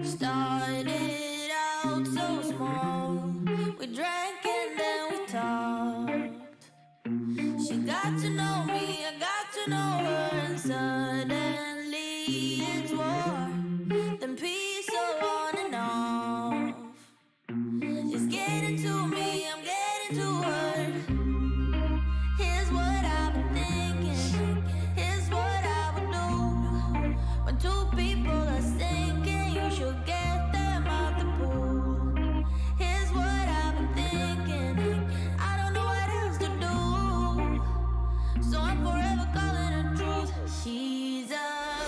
Started out so small, we drank and then we talked. She got to know me, I got to know her, and suddenly it's war, then peace, so on and off. She's getting to me, I'm getting to her. Here's what I've been thinking, here's what I would do. When two people are sinking, you should get them out the pool. Here's what I've been thinking, I don't know what else to do. So I'm forever calling her truth. She's a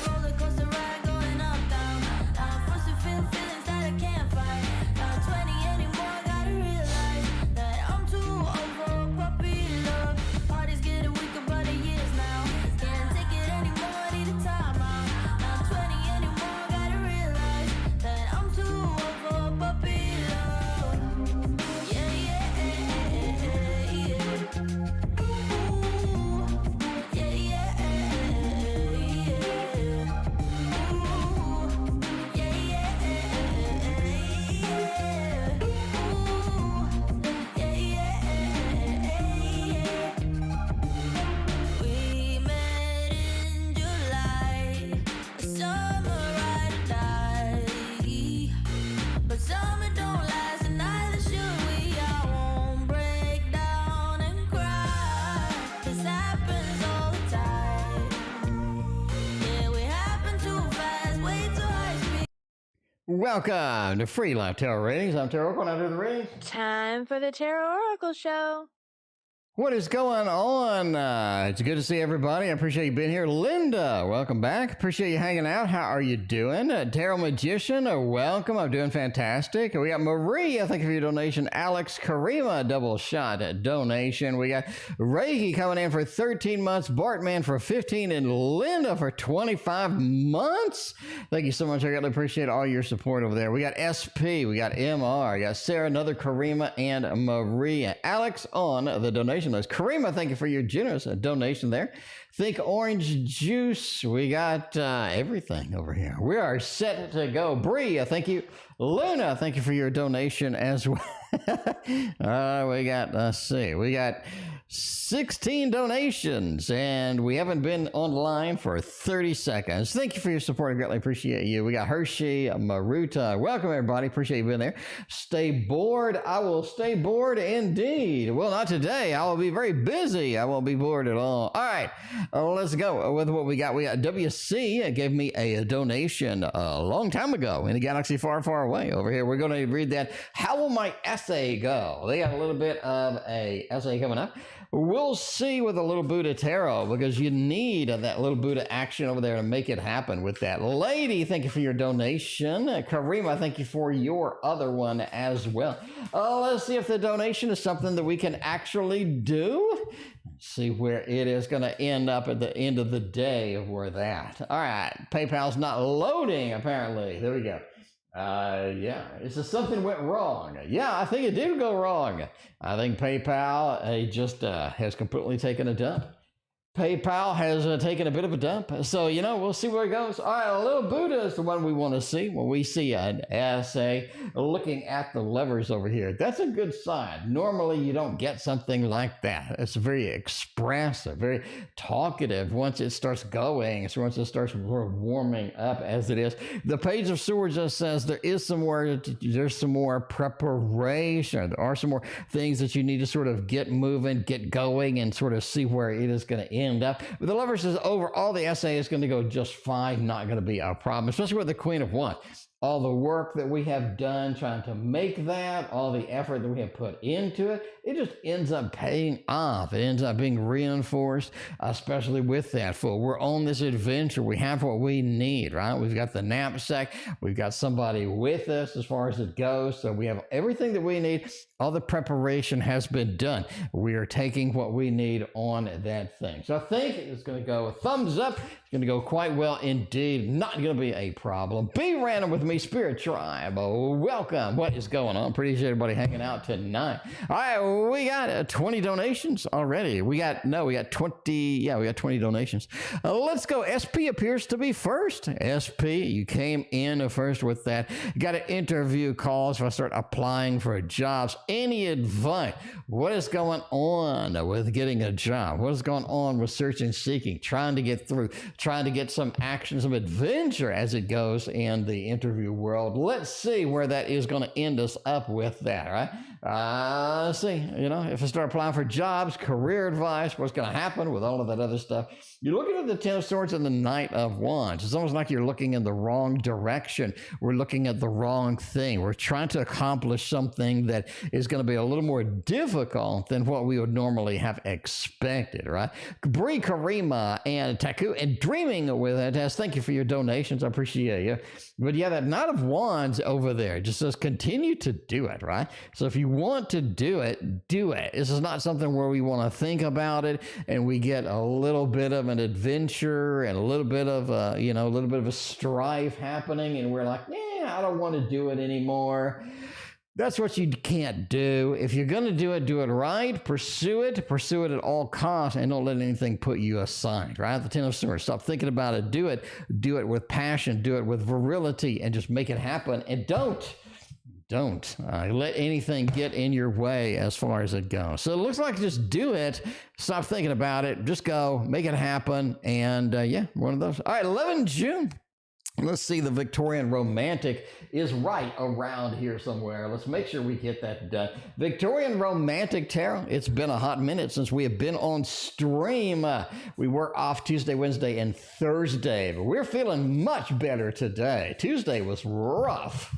roller coaster ride going up, down. I'm forced to feel feelings that I can't fight. Not 20 anymore, gotta realize that I'm too old for puppy love. Parties getting weaker by the years now. Can't take it anymore, need a time out. Not 20 anymore, gotta realize that I'm too old for puppy love. Yeah, yeah, yeah, yeah. Ooh, yeah, yeah, yeah. Ooh, yeah, yeah, yeah. Ooh, yeah, yeah. We met in July, a summer ride or die. But summer don't last, and neither should we. I won't break down and cry. This happens all the time. Yeah, we happen too fast, way too high speed. Welcome to Free Live Tarot Readings. I'm TarotOracle, now do the readings. Time for the TarotOracle show. What is going on? It's good to see everybody. I appreciate you being here. Linda, welcome back. Appreciate you hanging out. How are you doing? Tarot Magician, welcome. I'm doing fantastic. We got Maria, thank you for your donation. Alex, Karima, double shot donation. We got Reiki coming in for 13 months. Bartman for 15, and Linda for 25 months. Thank you so much. I really appreciate all your support over there. We got SP, we got MR, we got Sarah, another Karima, and Maria. Alex on the donation list. Karima, thank you for your generous donation there. Think orange juice. We got everything over here. We are set to go. Bri, thank you. Luna, thank you for your donation as well. We got, let's see, we got 16 donations, and we haven't been online for 30 seconds. Thank you for your support. I greatly appreciate you. We got Hershey, Maruta. Welcome, everybody. Appreciate you being there. Stay bored. I will stay bored indeed. Well, not today. I will be very busy. I won't be bored at all. All right, let's go with what we got. We got WC gave me a donation a long time ago in a galaxy far, far away over here. We're going to read that. How will my essay go? They got a little bit of a essay coming up. We'll see with a little Buddha tarot, because you need that little Buddha action over there to make it happen with that. Lady, thank you for your donation. Karima, thank you for your other one as well. Let's see if the donation is something that we can actually do. Let's see where it is going to end up at the end of the day of where that. All right, PayPal's not loading, apparently. There we go. Yeah, it's just something went wrong. Yeah, I think it did go wrong. I think PayPal just has completely taken a dump. PayPal has taken a bit of a dump. So, you know, we'll see where it goes. All right, a little Buddha is the one we want to see. When we see an essay looking at the levers over here, that's a good sign. Normally, you don't get something like that. It's very expressive, very talkative once it starts going. So once it starts warming up as it is. The Page of Swords just says there's some more preparation. There are some more things that you need to sort of get moving, get going, and sort of see where it is going to end up. But the Lover says overall the essay is going to go just fine, not going to be a problem, especially with the Queen of Wands. All the work that we have done trying to make that, all the effort that we have put into it, it just ends up paying off. It ends up being reinforced, especially with that full. We're on this adventure. We have what we need, right? We've got the knapsack. We've got somebody with us as far as it goes. So we have everything that we need. All the preparation has been done. We are taking what we need on that thing. So I think it's going to go a thumbs up. It's going to go quite well indeed. Not going to be a problem. Be random with me me, Spirit Tribe. Welcome. What is going on? Appreciate everybody hanging out tonight. All right, we got 20 donations already. We got 20. Yeah, we got 20 donations. Let's go. SP appears to be first. SP, you came in first with that. Got an interview calls for start applying for jobs. Any advice? What is going on with getting a job? What is going on with searching, seeking, trying to get through, trying to get some action, some adventure as it goes in the interview world? Let's see where that is going to end us up with that, right? Let's see, if I start applying for jobs, career advice, what's going to happen with all of that other stuff. You're looking at the Ten of Swords and the Knight of Wands. It's almost like you're looking in the wrong direction. We're looking at the wrong thing. We're trying to accomplish something that is going to be a little more difficult than what we would normally have expected, right? Bri, Karima, and Taku, and DreaminwithTess, thank you for your donations. I appreciate you. But yeah, that Knight of Wands over there just says continue to do it, right? So if you want to do it, do it. This is not something where we want to think about it and we get a little bit of an adventure and a little bit of a strife happening and we're like, I don't want to do it anymore. That's what you can't do. If you're going to do it right, pursue it at all costs, and don't let anything put you aside, right? The Ten of Swords, stop thinking about it, do it with passion, do it with virility, and just make it happen, and don't let anything get in your way as far as it goes. So it looks like just do it, stop thinking about it, just go, make it happen, and one of those. All right, 11 June. Let's see, the Victorian Romantic is right around here somewhere. Let's make sure we get that done. Victorian Romantic Tarot, it's been a hot minute since we have been on stream. We were off Tuesday, Wednesday, and Thursday, but we're feeling much better today. Tuesday was rough.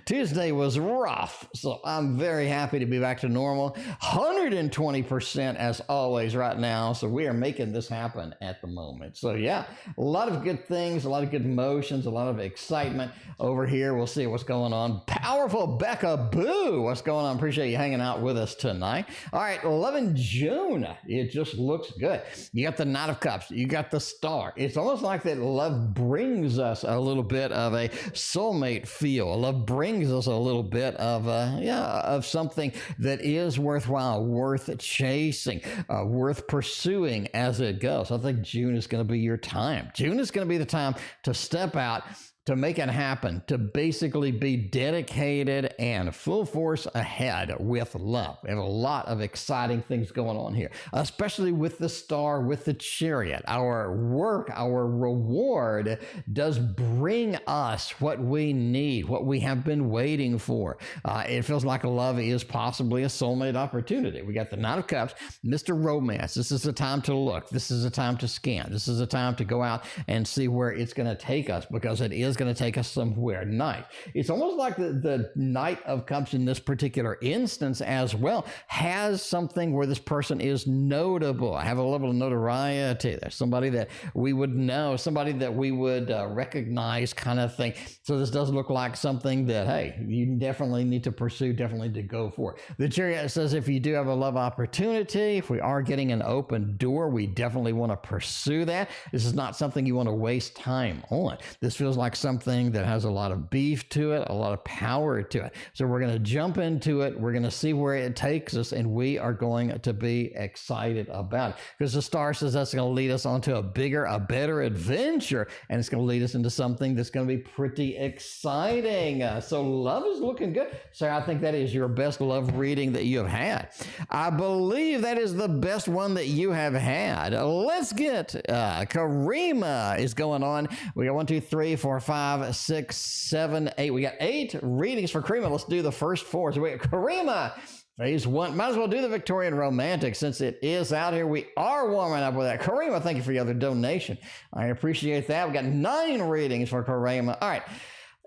Tuesday was rough, so I'm very happy to be back to normal. 120% as always right now, so we are making this happen at the moment. So yeah, a lot of good things, a lot of good emotions, a lot of excitement over here. We'll see what's going on. Powerful Becca Boo, what's going on? Appreciate you hanging out with us tonight. All right, 11 June, it just looks good. You got the Knight of Cups, you got the Star. It's almost like that love brings us a little bit of a soulmate feel. Love brings us a little bit of something that is worthwhile, worth chasing, worth pursuing as it goes. I think June is going to be your time. June is going to be the time to step out, to make it happen, to basically be dedicated and full force ahead with love. We have a lot of exciting things going on here, especially with the Star, with the Chariot. Our work, our reward does bring us what we need, what we have been waiting for. It feels like love is possibly a soulmate opportunity. We got the Knight of Cups, Mr. Romance. This is the time to look. This is the time to scan. This is the time to go out and see where it's going to take us, because it is going to take us somewhere nice. It's almost like the Knight of Cups in this particular instance as well has something where this person is notable. I have a level of notoriety. There's somebody that we would know, somebody that we would recognize, kind of thing. So this does look like something that, hey, you definitely need to pursue, definitely to go for. The Chariot says if you do have a love opportunity, if we are getting an open door, we definitely want to pursue that. This is not something you want to waste time on. This feels like something that has a lot of beef to it, a lot of power to it. So we're going to jump into it. We're going to see where it takes us, and we are going to be excited about it, because the Star says that's going to lead us onto a bigger, a better adventure, and it's going to lead us into something that's going to be pretty exciting. So love is looking good. So I think that is your best love reading that you have had. I believe that is the best one that you have had. Let's get Karima is going on. We got 1, 2, 3, 4, 5, 6, 7, 8. We got 8 readings for Karima. Let's do the first 4. So we got Karima. Phase 1. Might as well do the Victorian Romantic since it is out here. We are warming up with that. Karima, thank you for your other donation. I appreciate that. We got 9 readings for Karima. All right.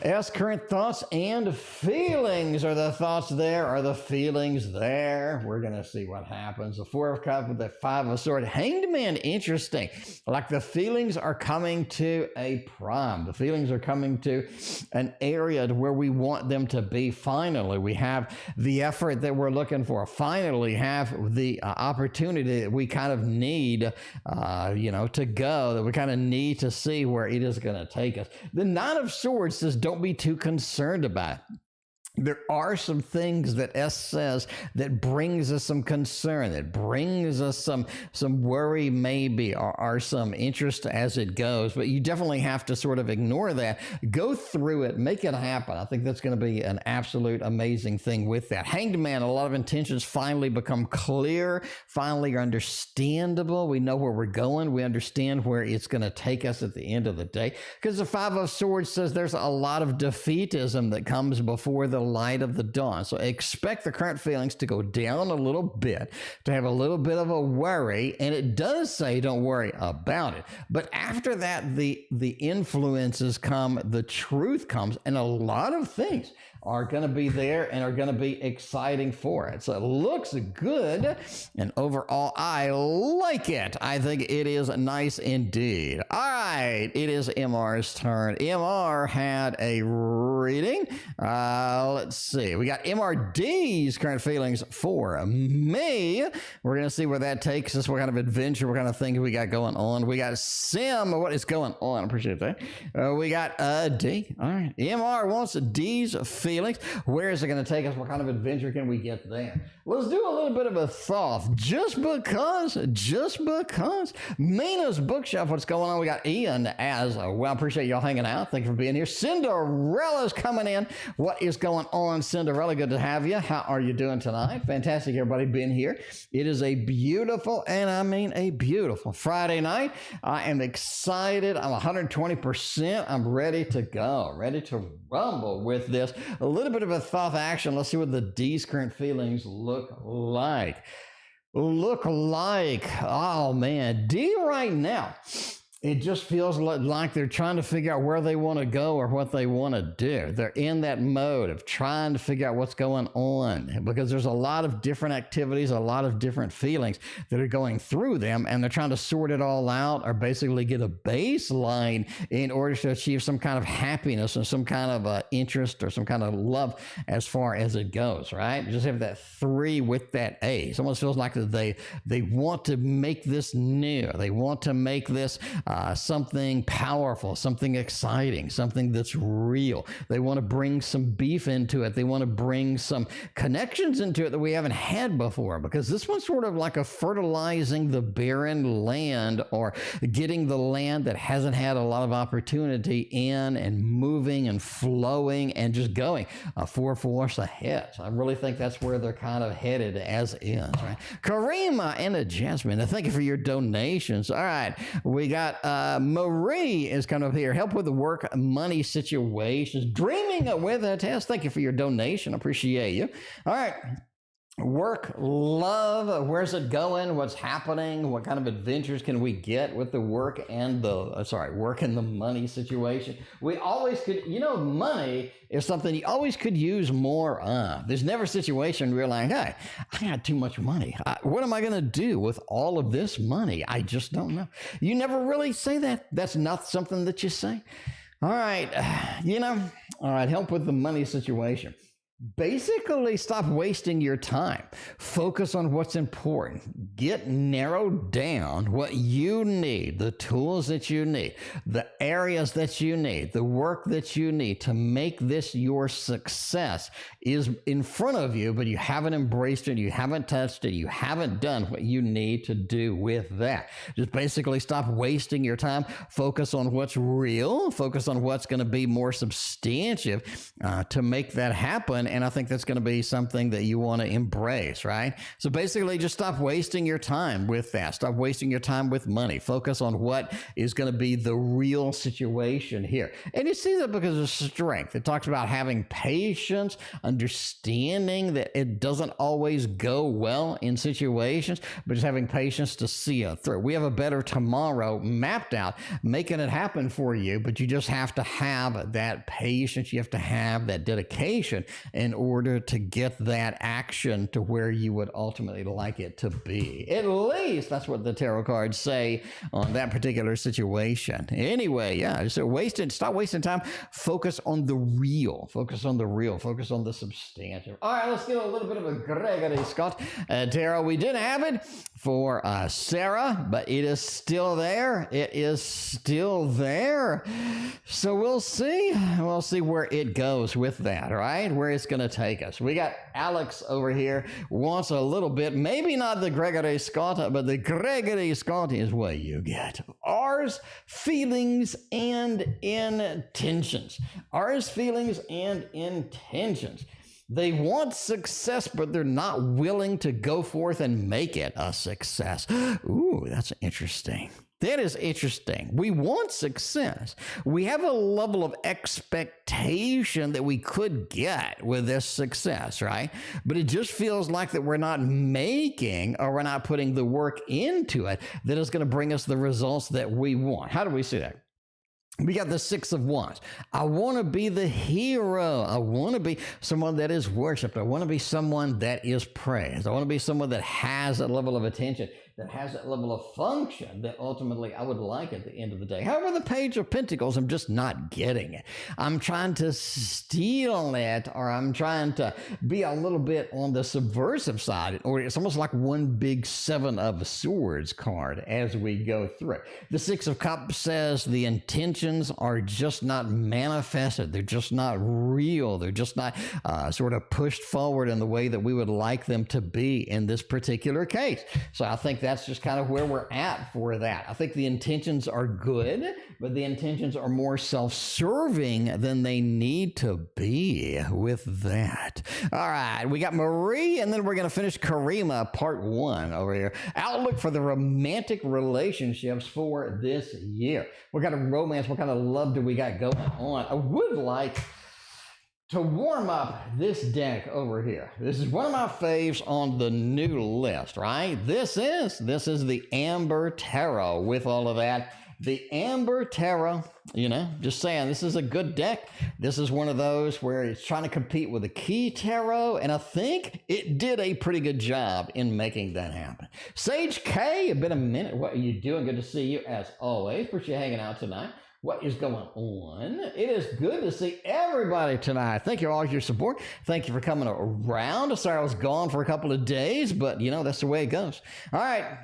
Ask current thoughts and feelings. Are the thoughts there? Are the feelings there? We're going to see what happens. The 4 of Cups with the 5 of Swords. Hanged Man, interesting. Like the feelings are coming to a prime. The feelings are coming to an area where we want them to be. Finally, we have the effort that we're looking for. Finally have the opportunity that we kind of need, to go, that we kind of need to see where it is going to take us. The 9 of Swords says, don't don't be too concerned about it. There are some things that S says that brings us some concern, that brings us some worry maybe, or some interest as it goes, but you definitely have to sort of ignore that. Go through it, make it happen. I think that's going to be an absolute amazing thing with that. Hanged Man, a lot of intentions finally become clear, finally are understandable. We know where we're going. We understand where it's going to take us at the end of the day, because the Five of Swords says there's a lot of defeatism that comes before the light of the dawn. So expect the current feelings to go down a little bit, to have a little bit of a worry. And it does say don't worry about it. But after that, the influences come, the truth comes, and a lot of things are going to be there and are going to be exciting for it. So it looks good, and overall, I like it. I think it is nice indeed. All right, it is MR's turn. MR had a reading. Let's see. We got MRD's current feelings for me. We're going to see where that takes us, what kind of adventure, what kind of thing we got going on. We got Sim. What is going on? I appreciate that. We got D. All right. MR wants D's feelings. Where is it going to take us? What kind of adventure can we get there? Let's do a little bit of a thought. Just because. Mina's bookshelf. What's going on? We got Ian as well. Appreciate y'all hanging out. Thank you for being here. Cinderella's coming in. What is going on, Cinderella? Good to have you. How are you doing tonight? Fantastic, everybody being here. It is a beautiful, and I mean a beautiful Friday night. I am excited. I'm 120%. I'm ready to go. Ready to rumble with this. A little bit of a thought action. Let's see what the D's current feelings look like. Oh man, D right now, it just feels like they're trying to figure out where they want to go or what they want to do. They're in that mode of trying to figure out what's going on, because there's a lot of different activities, a lot of different feelings that are going through them, and they're trying to sort it all out, or basically get a baseline in order to achieve some kind of happiness and some kind of interest or some kind of love as far as it goes, right? Just have that 3 with that A. It almost feels like they want to make this new. They want to make this something powerful, something exciting, something that's real. They want to bring some beef into it. They want to bring some connections into it that we haven't had before, because this one's sort of like a fertilizing the barren land, or getting the land that hasn't had a lot of opportunity in, and moving and flowing and just going full force ahead. So I really think that's where they're kind of headed as is, right? Karima and Jazmine, thank you for your donations. All right, we got Marie is kind of here. Help with the work money situations. DreaminwithTess, thank you for your donation. Appreciate you. All right. Work, love, where's it going? What's happening? What kind of adventures can we get with the work and work and the money situation? We always could, money is something you always could use more of. There's never a situation where you're like, hey, I got too much money. What am I going to do with all of this money? I just don't know. You never really say that. That's not something that you say. All right. All right. Help with the money situation. Basically, stop wasting your time. Focus on what's important. Get narrowed down what you need, the tools that you need, the areas that you need, the work that you need to make this your success is in front of you, but you haven't embraced it, you haven't touched it, you haven't done what you need to do with that. Just basically stop wasting your time. Focus on what's real. Focus on what's going to be more substantive to make that happen. And I think that's going to be something that you want to embrace, right? So basically just stop wasting your time with that. Stop wasting your time with money. Focus on what is going to be the real situation here. And you see that because of strength. It talks about having patience, understanding that it doesn't always go well in situations, but just having patience to see it through. We have a better tomorrow mapped out, making it happen for you, but you just have to have that patience. You have to have that dedication in order to get that action to where you would ultimately like it to be. At least that's what the tarot cards say on that particular situation. Anyway, yeah, so stop wasting time. Focus on the real. Focus on the real. Focus on the substantive. All right, let's get a little bit of a Gregory Scott tarot. We did have it for Sarah, but it is still there. It is still there. So we'll see. We'll see where it goes with that, right? Where it's going to take us. We got Alex over here wants a little bit, maybe not the Gregory Scott, but the Gregory Scott is what you get. Ours, feelings, and intentions. Ours, feelings, and intentions. They want success, but they're not willing to go forth and make it a success. Ooh, that's interesting. That is interesting. We want success. We have a level of expectation that we could get with this success, right? But it just feels like that we're not making, or we're not putting the work into it that is going to bring us the results that we want. How do we see that? We got the Six of Wands. I want to be the hero. I want to be someone that is worshipped. I want to be someone that is praised. I want to be someone that has a level of attention, that has that level of function that ultimately I would like at the end of the day. However, the Page of Pentacles, I'm just not getting it. I'm trying to steal it, or I'm trying to be a little bit on the subversive side, or it's almost like one big Seven of Swords card as we go through. The Six of Cups says the intentions are just not manifested. They're just not real. They're just not sort of pushed forward in the way that we would like them to be in this particular case. So I think that's just kind of where we're at for that. I think the intentions are good, but the intentions are more self-serving than they need to be with that. All right, we got Marie, and then we're going to finish Karima part 1 over here. Outlook for the romantic relationships for this year. What kind of romance, what kind of love do we got going on? I would like to warm up this deck over here. This is one of my faves on the new list, right? This is the Amber Tarot with all of that. The Amber Tarot, you know, just saying, this is a good deck. This is one of those where it's trying to compete with the Key Tarot, and I think it did a pretty good job in making that happen. Sage K, it's been a minute. What are you doing? Good to see you as always. Appreciate you hanging out tonight. What is going on? It is good to see everybody tonight. Thank you for all your support. Thank you for coming around. Sorry I was gone for a couple of days, but you know, that's the way it goes. All right.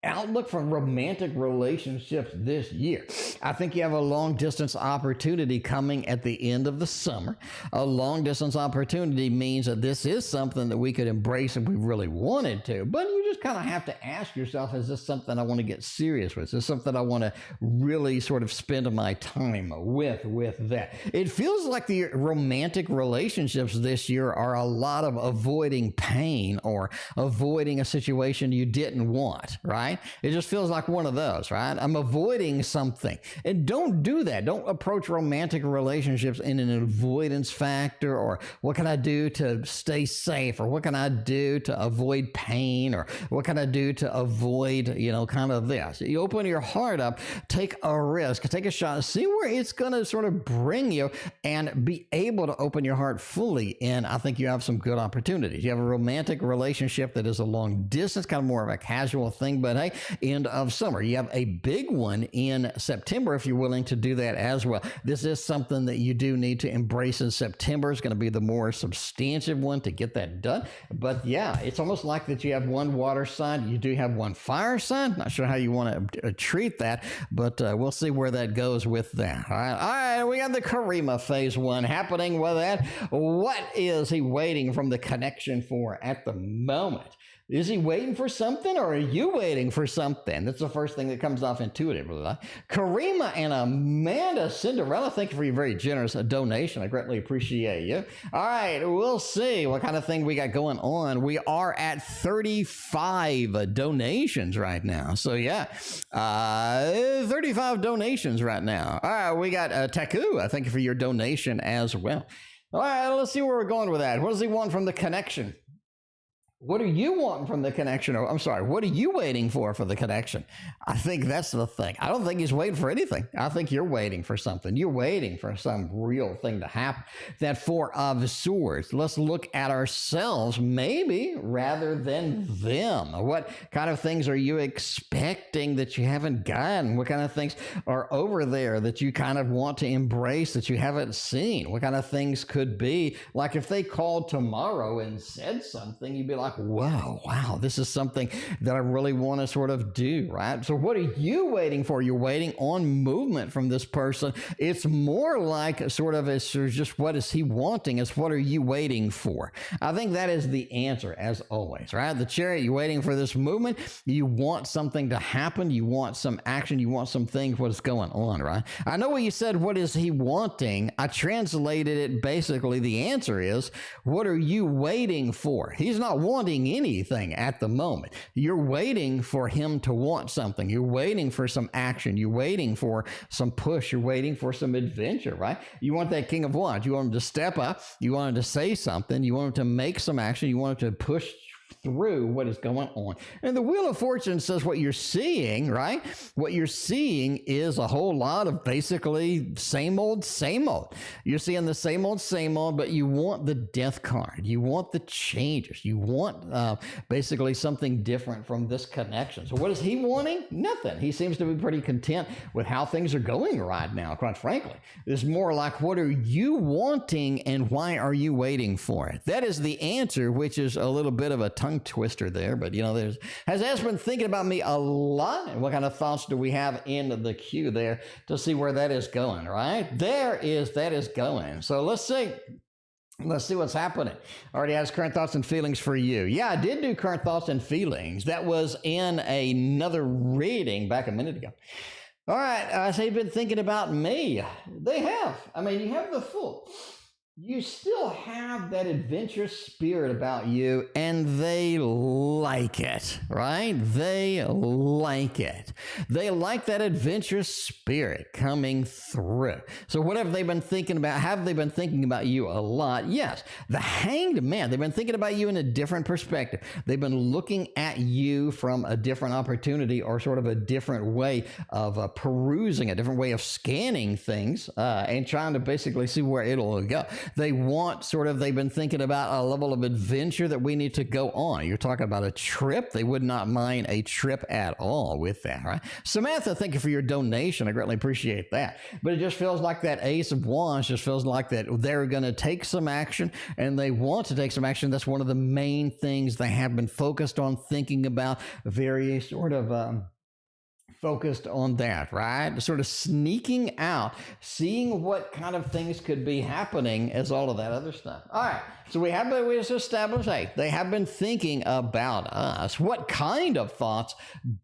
Outlook for romantic relationships this year. I think you have a long distance opportunity coming at the end of the summer. A long distance opportunity means that this is something that we could embrace if we really wanted to, but you just kind of have to ask yourself, is this something I want to get serious with? Is this something I want to really sort of spend my time with that? It feels like the romantic relationships this year are a lot of avoiding pain or avoiding a situation you didn't want, right? It just feels like one of those, right? I'm avoiding something. And don't do that. Don't approach romantic relationships in an avoidance factor, or what can I do to stay safe, or what can I do to avoid pain, or what can I do to avoid, you know, kind of this. You open your heart up, take a risk, take a shot, see where it's going to sort of bring you, and be able to open your heart fully. And I think you have some good opportunities. You have a romantic relationship that is a long distance, kind of more of a casual thing, but hey, end of summer. You have a big one in September if you're willing to do that as well. This is something that you do need to embrace in September. It's going to be the more substantive one to get that done. But yeah, it's almost like that you have one water sign, you do have one fire sign. Not sure how you want to treat that, but we'll see where that goes with that. All right, we got the Karima phase 1 happening with that. What is he waiting from the connection for at the moment? Is he waiting for something, or are you waiting for something? That's the first thing that comes off intuitively. Karima and Amanda Cinderella, thank you for your very generous donation. I greatly appreciate you. All right, we'll see what kind of thing we got going on. We are at 35 donations right now. So yeah, 35 donations right now. All right, we got Taku. Thank you for your donation as well. All right, let's see where we're going with that. What does he want from the connection? What are you wanting from the connection? Or, I'm sorry, what are you waiting for the connection? I think that's the thing. I don't think he's waiting for anything. I think you're waiting for something. You're waiting for some real thing to happen. That Four of Swords. Let's look at ourselves maybe rather than them. What kind of things are you expecting that you haven't gotten? What kind of things are over there that you kind of want to embrace that you haven't seen? What kind of things could be like if they called tomorrow and said something, you'd be like, whoa, wow, this is something that I really want to sort of do, right? So what are you waiting for? You're waiting on movement from this person. It's more like sort of it's just what is he wanting? It's what are you waiting for? I think that is the answer as always, right? The Chariot, you're waiting for this movement. You want something to happen. You want some action. You want some things. What is going on, right? I know what you said, what is he wanting? I translated it basically. The answer is, what are you waiting for? He's not wanting anything at the moment. You're waiting for him to want something. You're waiting for some action. You're waiting for some push. You're waiting for some adventure, right? You want that King of Wands. You want him to step up. You want him to say something. You want him to make some action. You want him to push through what is going on. And the Wheel of Fortune says what you're seeing, right? What you're seeing is a whole lot of basically same old, same old. You're seeing the same old, but you want the Death card. You want the changes. You want basically something different from this connection. So what is he wanting? Nothing. He seems to be pretty content with how things are going right now, quite frankly. It's more like, what are you wanting and why are you waiting for it? That is the answer, which is a little bit of a tongue twister there, but you know, has Jazmine thinking about me a lot? And what kind of thoughts do we have in the queue there to see where that is going, right? That is going. So let's see what's happening. Already has current thoughts and feelings for you. Yeah, I did do current thoughts and feelings. That was in another reading back a minute ago. All right, so you've been thinking about me. They have. I mean, you have the Fool. You still have that adventurous spirit about you, and they like it, right? They like it. They like that adventurous spirit coming through. So what have they been thinking about? Have they been thinking about you a lot? Yes. The Hanged Man, they've been thinking about you in a different perspective. They've been looking at you from a different opportunity or sort of a different way of perusing, a different way of scanning things and trying to basically see where it'll go. They've been thinking about a level of adventure that we need to go on. You're talking about a trip. They would not mind a trip at all with that, right? Samantha, thank you for your donation. I greatly appreciate that. But it just feels like that Ace of Wands just feels like that they're going to take some action and they want to take some action. That's one of the main things they have been focused on, thinking about, very sort of focused on that, right? Sort of sneaking out, seeing what kind of things could be happening as all of that other stuff. All right, so we just established, hey, they have been thinking about us. What kind of thoughts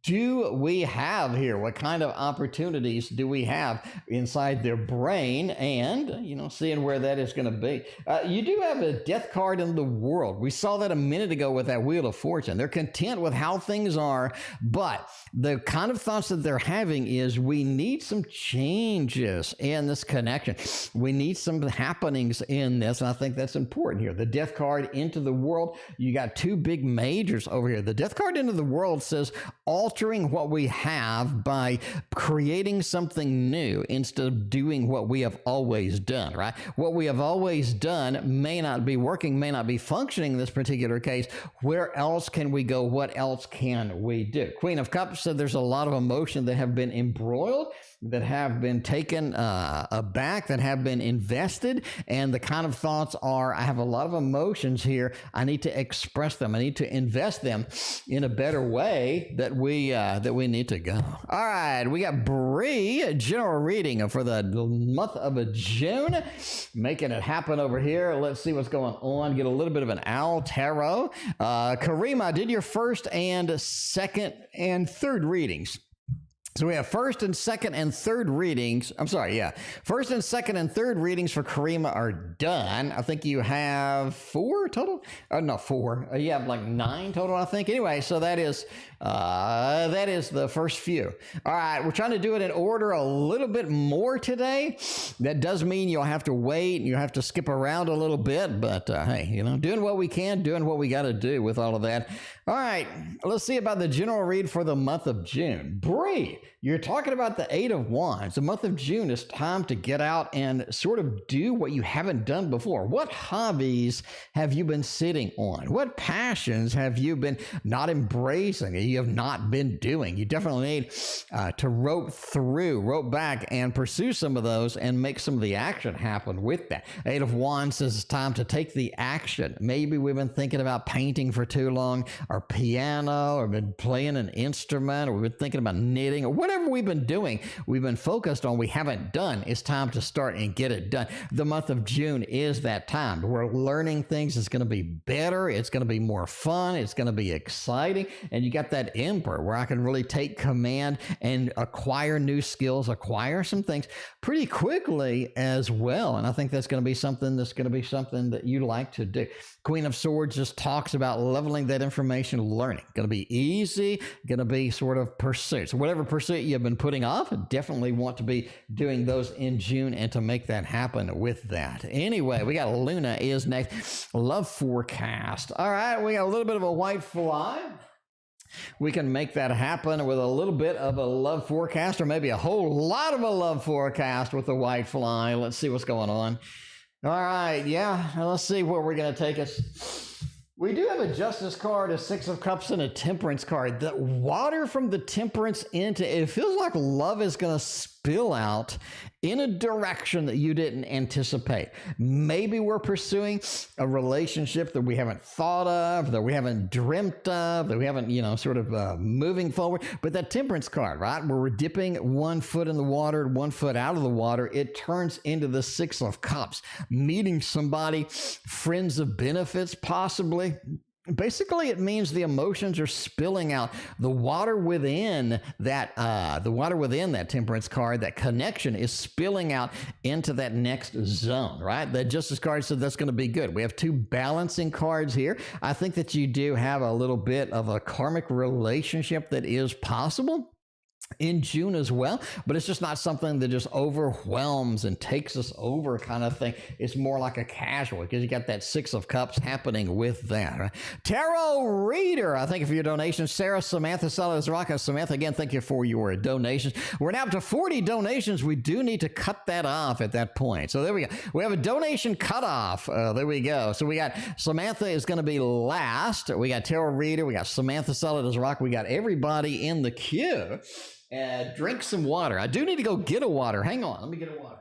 do we have here? What kind of opportunities do we have inside their brain? And, you know, seeing where that is going to be. You do have a Death card in the World. We saw that a minute ago with that Wheel of Fortune. They're content with how things are, but the kind of thoughts that they're having is we need some changes in this connection. We need some happenings in this, and I think that's important here. The Death card into the World, you got two big majors over here. The Death card into the World says altering what we have by creating something new instead of doing what we have always done, right? What we have always done may not be working, may not be functioning in this particular case. Where else can we go? What else can we do? Queen of Cups said there's a lot of emotion that have been embroiled, that have been taken aback, that have been invested, and the kind of thoughts are, I have a lot of emotions here. I need to express them. I need to invest them in a better way that we need to go. All right, we got Bri, general reading for the month of June, making it happen over here. Let's see what's going on. Get a little bit of an owl tarot. Karima, I did your first and second and third readings. So we have first and second and third readings. I'm sorry, yeah. First and second and third readings for Karima are done. I think you have 4 total. No, 4. You have like 9 total, I think. Anyway, so that is the first few. All right, we're trying to do it in order a little bit more today. That does mean you'll have to wait and you have to skip around a little bit, but hey, you know, doing what we can, doing what we got to do with all of that. All right, let's see about the general read for the month of June. Bri, you're talking about the 8 of Wands. The month of June is time to get out and sort of do what you haven't done before. What hobbies have you been sitting on? What passions have you been not embracing? You have not been doing? You definitely need to rope back and pursue some of those and make some of the action happen with that. 8 of Wands says it's time to take the action. Maybe we've been thinking about painting for too long, or piano, or been playing an instrument, or we've been thinking about knitting, or whatever we've been doing, we've been focused on, we haven't done. It's time to start and get it done. The month of June is that time. We're learning things. It's going to be better. It's going to be more fun. It's going to be exciting. And you got that Emperor where I can really take command and acquire new skills, acquire some things pretty quickly as well. And I think that's going to be something that you like to do. Queen of Swords just talks about leveling that information, learning. Going to be easy, going to be sort of pursuit. So whatever pursuit you've been putting off, I definitely want to be doing those in June and to make that happen with that. Anyway, we got Luna is next. Love forecast. All right, we got a little bit of a white fly. We can make that happen with a little bit of a love forecast, or maybe a whole lot of a love forecast with the white fly. Let's see what's going on. All right, yeah, let's see where we're going to take us. We do have a Justice card, a 6 of Cups, and a Temperance card. The water from the Temperance it feels like love is going to spill out in a direction that you didn't anticipate. Maybe we're pursuing a relationship that we haven't thought of, that we haven't dreamt of, that we haven't, sort of moving forward. But that Temperance card, right, where we're dipping one foot in the water, one foot out of the water, it turns into the 6 of Cups. Meeting somebody, friends of benefits, possibly. Basically, it means the emotions are spilling out. The water within that Temperance card, that connection is spilling out into that next zone, right? The Justice card said that's going to be good. We have 2 balancing cards here. I think that you do have a little bit of a karmic relationship that is possible in June as well, but it's just not something that just overwhelms and takes us over kind of thing. It's more like a casual, because you got that 6 of Cups happening with that. Right? Tarot reader, I thank you for your donations. Sarah, Samantha, Solid Rock. Samantha, again, thank you for your donations. We're now up to 40 donations. We do need to cut that off at that point. So there we go. We have a donation cutoff. There we go. So we got Samantha is going to be last. We got Tarot reader. We got Samantha, Solid as Rock. We got everybody in the queue. Drink some water. I do need to go get a water. Hang on. Let me get a water.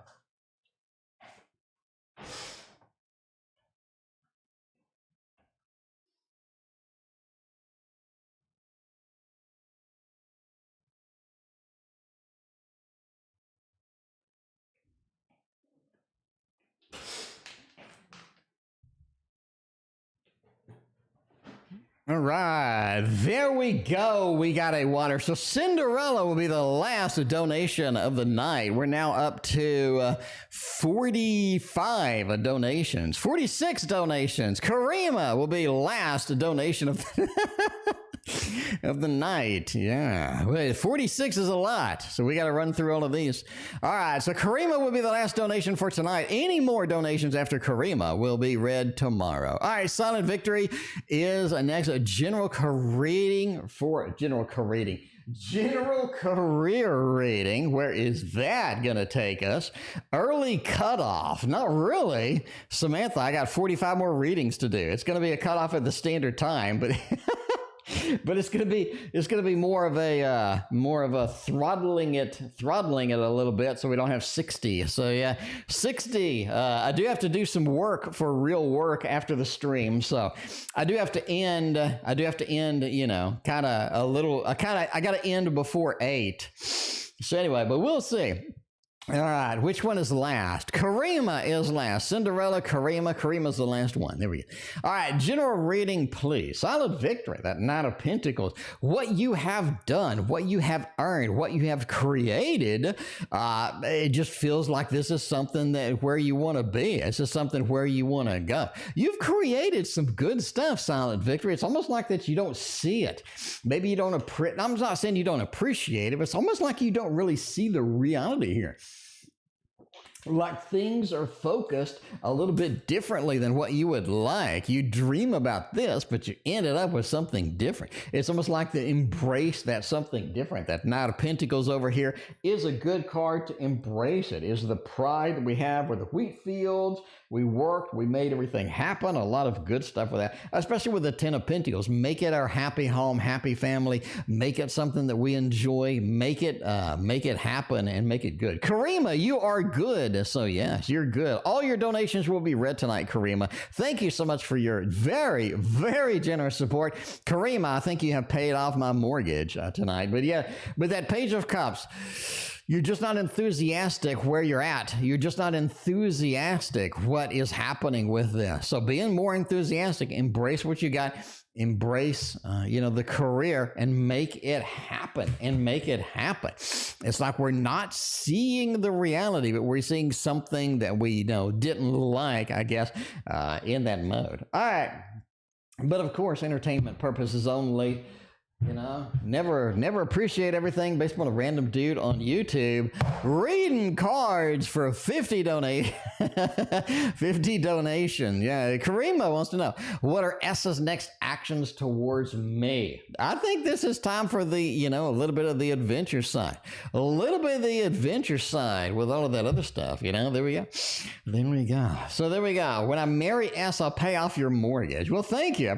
All right, there we go. We got a water. So Cinderella will be the last donation of the night. We're now up to 45 donations, 46 donations. Karima will be last donation of of the night. Yeah, wait, 46 is a lot, so we got to run through all of these. All right, so Karima will be the last donation for tonight. Any more donations after Karima will be read tomorrow. All right, Silent Victory is next. A general career reading. Where is that gonna take us? Early cutoff. Not really, Samantha. I got 45 more readings to do. It's gonna be a cutoff at the standard time, but but it's gonna be more of a throttling it a little bit, so we don't have 60. So yeah, 60. I do have to do some work for real work after the stream, so I do have to end. I kind of a little. I got to end before 8. So anyway, but we'll see. All right, which one is last? Karima is last. Cinderella, Karima's the last one. There we go. All right, general reading, please. Solid victory, that Knight of Pentacles. What you have done, what you have earned, what you have created, it just feels like this is something that where you want to be. It's just something where you want to go. You've created some good stuff, Solid victory. It's almost like that you don't see it. Maybe you don't appreciate. I'm not saying you don't appreciate it, but it's almost like you don't really see the reality here. Like things are focused a little bit differently than what you would like. You dream about this, but you ended up with something different. It's almost like to embrace that something different. That Knight of Pentacles over here is a good card to embrace it. Is the pride that we have with the wheat fields. We worked, we made everything happen. A lot of good stuff with that, especially with the Ten of Pentacles. Make it our happy home, happy family. Make it something that we enjoy. Make it happen and make it good. Karima, you are good. So yes, you're good. All your donations will be read tonight, Karima. Thank you so much for your very, very generous support. Karima, I think you have paid off my mortgage tonight. But yeah, but that Page of Cups, you're just not enthusiastic where you're at. You're just not enthusiastic what is happening with this. So being more enthusiastic, embrace what you got. Embrace, the career and make it happen It's like we're not seeing the reality, but we're seeing something that we didn't like, I guess, in that mode. All right. But of course, entertainment purposes only. Never appreciate everything based on a random dude on YouTube reading cards for 50 donation. 50 donation. Yeah, Karima wants to know, what are S's next actions towards me? I think this is time for the, a little bit of the adventure side. A little bit of the adventure side with all of that other stuff, There we go. There we go. So there we go. When I marry S, I'll pay off your mortgage. Well, thank you. I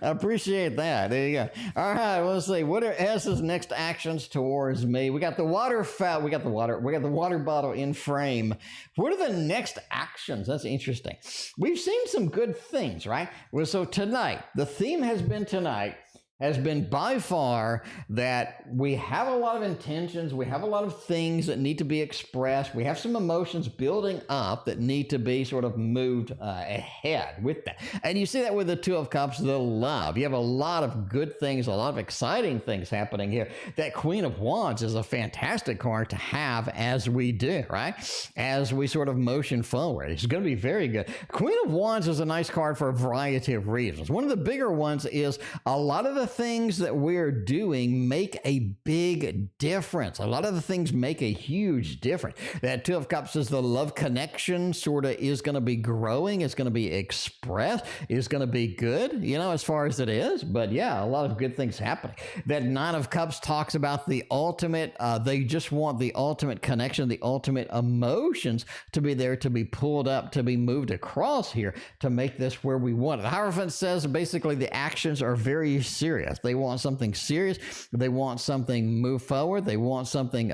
appreciate that. There you go. All right, let's see. What are S's next actions towards me? We got the water we got the water bottle in frame. What are the next actions? That's interesting. We've seen some good things, right? Well, so tonight, the theme has been by far that we have a lot of intentions, we have a lot of things that need to be expressed, we have some emotions building up that need to be sort of moved ahead with that. And you see that with the Two of Cups, the love. You have a lot of good things, a lot of exciting things happening here. That Queen of Wands is a fantastic card to have as we do, right? As we sort of motion forward. It's going to be very good. Queen of Wands is a nice card for a variety of reasons. One of the bigger ones is a lot of the things that we're doing make a big difference. A lot of the things make a huge difference. That Two of Cups is the love connection sort of is going to be growing. It's going to be expressed. It's going to be good, as far as it is. But yeah, a lot of good things happening. That Nine of Cups talks about the ultimate, they just want the ultimate connection, the ultimate emotions to be there, to be pulled up, to be moved across here to make this where we want it. The Hierophant says basically the actions are very serious. They want something serious. They want something move forward. They want something,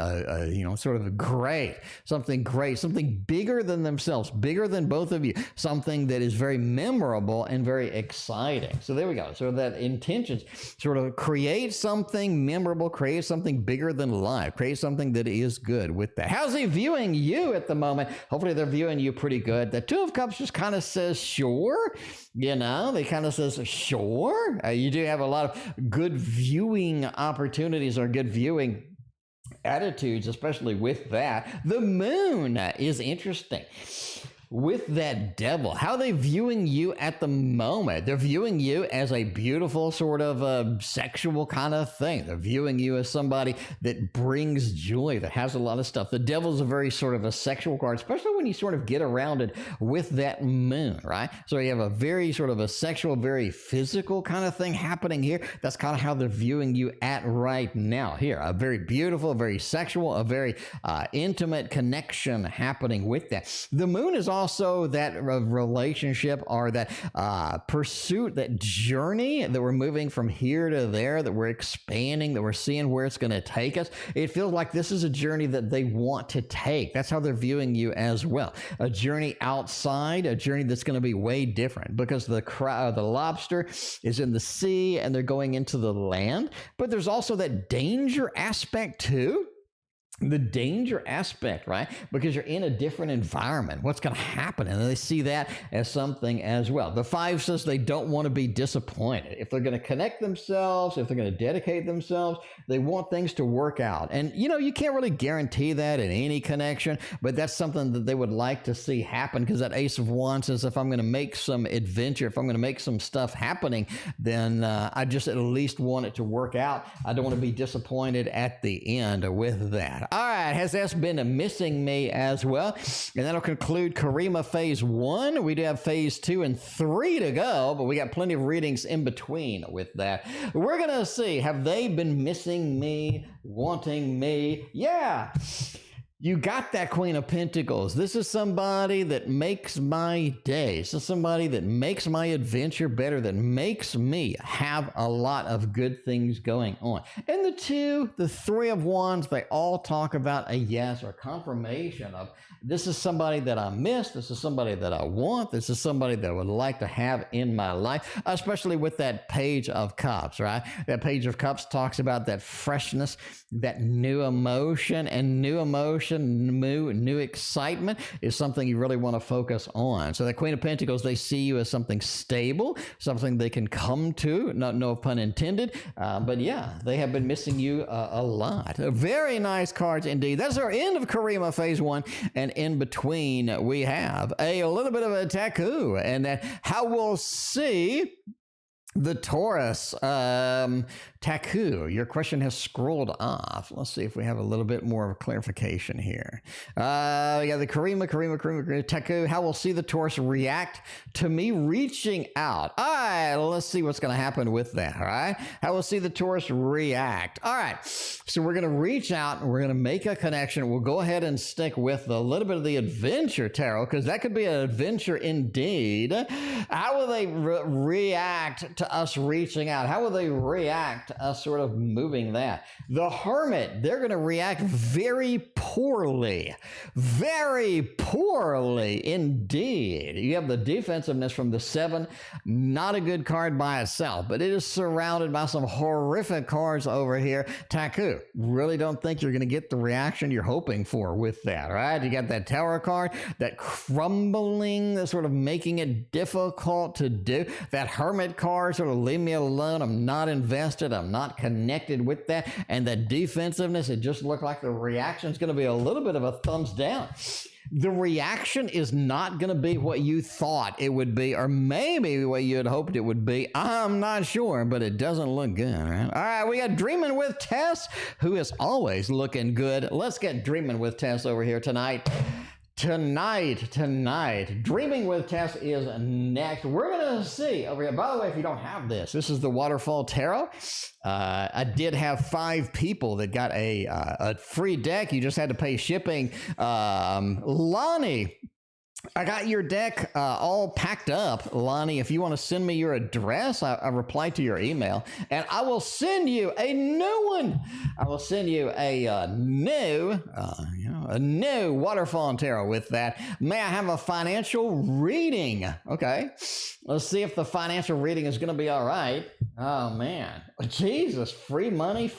sort of great, something bigger than themselves, bigger than both of you, something that is very memorable and very exciting. So there we go. So that intentions sort of create something memorable, create something bigger than life, create something that is good with that. How's he viewing you at the moment? Hopefully they're viewing you pretty good. The Two of Cups just kind of says, sure. They kind of says, sure. You do have a lot of good viewing opportunities or good viewing attitudes, especially with that. The Moon is interesting. With that Devil, how are they viewing you at the moment? They're viewing you as a beautiful sort of sexual kind of thing. They're viewing you as somebody that brings joy, that has a lot of stuff. The Devil's a very sort of a sexual card, especially when you sort of get around it with that Moon, right? So you have a very sort of a sexual, very physical kind of thing happening here. That's kind of how they're viewing you at right now here. A very beautiful, very sexual, a very intimate connection happening with that. The Moon is also that relationship or that pursuit, that journey that we're moving from here to there, that we're expanding, that we're seeing where it's going to take us. It feels like this is a journey that they want to take. That's how they're viewing you as well. A journey outside, a journey that's going to be way different because the lobster is in the sea and they're going into the land. But there's also that danger aspect too. the danger aspect, right? Because you're in a different environment. What's going to happen? And they see that as something as well. The 5 says they don't want to be disappointed. If they're going to connect themselves, if they're going to dedicate themselves, they want things to work out. And, you know, you can't really guarantee that in any connection, but that's something that they would like to see happen, because that Ace of Wands says if I'm going to make some adventure, if I'm going to make some stuff happening, then I just at least want it to work out. I don't want to be disappointed at the end with that. All right, has S been missing me as well? And that'll conclude Karima phase 1. We do have phase 2 and 3 to go, but we got plenty of readings in between with that. We're going to see, have they been missing me, wanting me? Yeah. You got that Queen of Pentacles. This is somebody that makes my day. This is somebody that makes my adventure better, that makes me have a lot of good things going on. And the 3 of Wands, they all talk about a yes or confirmation of this is somebody that I miss. This is somebody that I want. This is somebody that I would like to have in my life, especially with that Page of Cups, right? That Page of Cups talks about that freshness, that new emotion, and new emotion, new excitement is something you really want to focus on. So the Queen of Pentacles, they see you as something stable, something they can come to, no pun intended, but yeah, they have been missing you a lot. Very nice cards indeed. That's our end of Karima phase 1, and in between we have a little bit of a Taku, and that how we'll see the Taurus. Taku, your question has scrolled off. Let's see if we have a little bit more of clarification here. Yeah, the Karima, Taku, how we'll see the Taurus react to me reaching out. All right, let's see what's going to happen with that, all right? How we'll see the Taurus react. All right, so we're going to reach out and we're going to make a connection. We'll go ahead and stick with a little bit of the adventure tarot, because that could be an adventure indeed. How will they react to us reaching out? How will they react to us sort of moving that? The Hermit, they're going to react very poorly indeed. You have the defensiveness from the 7, not a good card by itself, but it is surrounded by some horrific cards over here. Taku, really don't think you're going to get the reaction you're hoping for with that, right? You got that Tower card, that crumbling, that sort of making it difficult to do. That Hermit card, sort of leave me alone, I'm not invested, I'm not connected with that. And the defensiveness, it just looked like the reaction is going to be a little bit of a thumbs down. The reaction is not going to be what you thought it would be, or maybe what you had hoped it would be. I'm not sure, but it doesn't look good, right? All right, we got Dreaming with Tess, who is always looking good. Let's get Dreaming with Tess over here tonight. Dreaming with Tess is next. We're going to see over here. By the way, if you don't have this is the Waterfall Tarot. I did have 5 people that got a free deck. You just had to pay shipping. Lonnie, I got your deck all packed up. Lonnie, if you want to send me your address, I replied to your email, and I will send you a new one. I will send you a new Waterfall Tarot with that. May I have a financial reading? Okay. Let's see if the financial reading is going to be all right. Oh, man. Jesus, free money.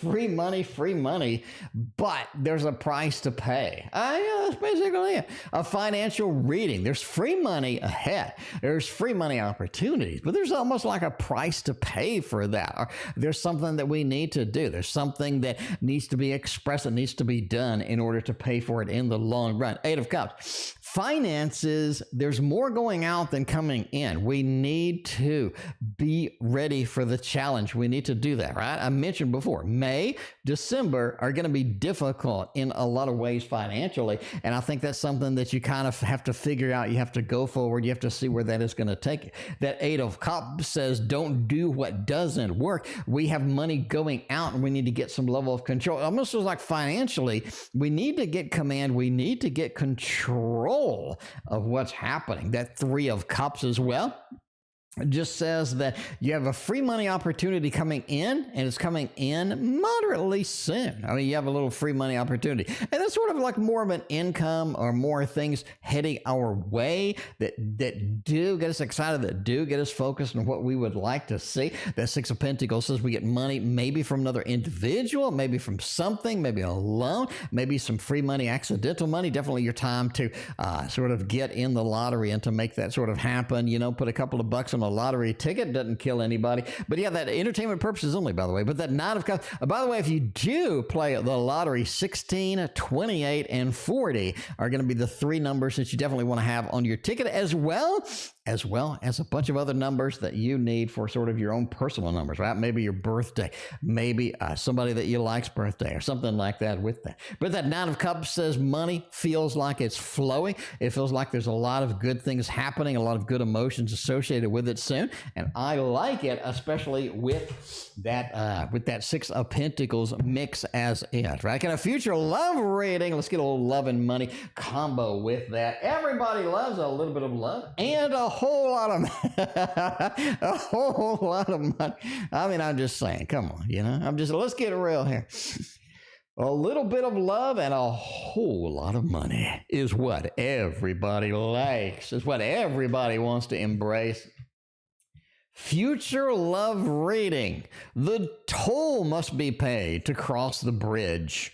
But there's a price to pay. Yeah, that's basically it. A financial reading. There's free money ahead. There's free money opportunities, but there's almost like a price to pay for that. Or there's something that we need to do. There's something that needs to be expressed, that needs to be done in order to pay for it in the long run. 8 of Cups. Finances, there's more going out than coming in. We need to be ready for the challenge. We need to do that, right? I mentioned before, May, December are going to be difficult in a lot of ways financially. And I think that's something that you kind of have to figure out. You have to go forward. You have to see where that is going to take you. That 8 of Cups says, don't do what doesn't work. We have money going out and we need to get some level of control. It almost feels like financially, we need to get command. We need to get control of what's happening. That 3 of Cups as well. It just says that you have a free money opportunity coming in, and it's coming in moderately soon. I mean, you have a little free money opportunity. And that's sort of like more of an income or more things heading our way that do get us excited, that do get us focused on what we would like to see. That Six of Pentacles says we get money maybe from another individual, maybe from something, maybe a loan, maybe some free money, accidental money. Definitely your time to sort of get in the lottery and to make that sort of happen. You know, put a couple of bucks on a lottery ticket, doesn't kill anybody. But yeah, that entertainment purposes only, by the way. But that Nine of Cups, by the way, if you do play the lottery, 16, 28, and 40 are going to be the three numbers that you definitely want to have on your ticket, as well as a bunch of other numbers that you need for sort of your own personal numbers, right? Maybe your birthday, maybe somebody that you like's birthday or something like that with that. But that Nine of Cups says money feels like it's flowing. It feels like there's a lot of good things happening, a lot of good emotions associated with it soon. And I like it, especially with that Six of Pentacles mix as it, right? Kind of future love reading. Let's get a little love and money combo with that. Everybody loves a little bit of love and a whole lot of a whole lot of money. I mean, I'm just saying, come on, you know, let's get real here. A little bit of love and a whole lot of money is what everybody likes, is what everybody wants to embrace. Future love reading. The toll must be paid to cross the bridge.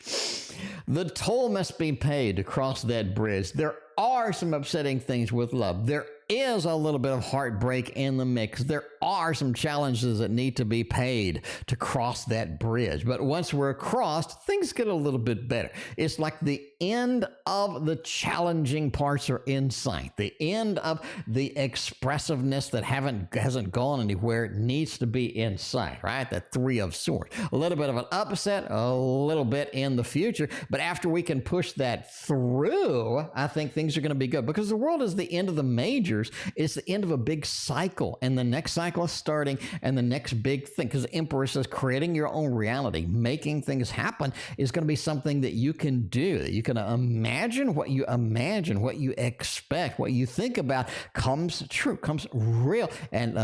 The toll must be paid to cross that bridge. There are some upsetting things with love. There is a little bit of heartbreak in the mix. There are some challenges that need to be paid to cross that bridge. But once we're across, things get a little bit better. It's like the end of the challenging parts are in sight. The end of the expressiveness that hasn't gone anywhere needs to be in sight, right? The Three of Swords. A little bit of an upset, a little bit in the future. But after we can push that through, I think things are going to be good, because the world is the end of the majors. It's the end of a big cycle, and the next cycle is starting, and the next big thing, because the Emperor says creating your own reality, making things happen is going to be something that you can do, that you can imagine, what you expect, what you think about comes true, comes real. And,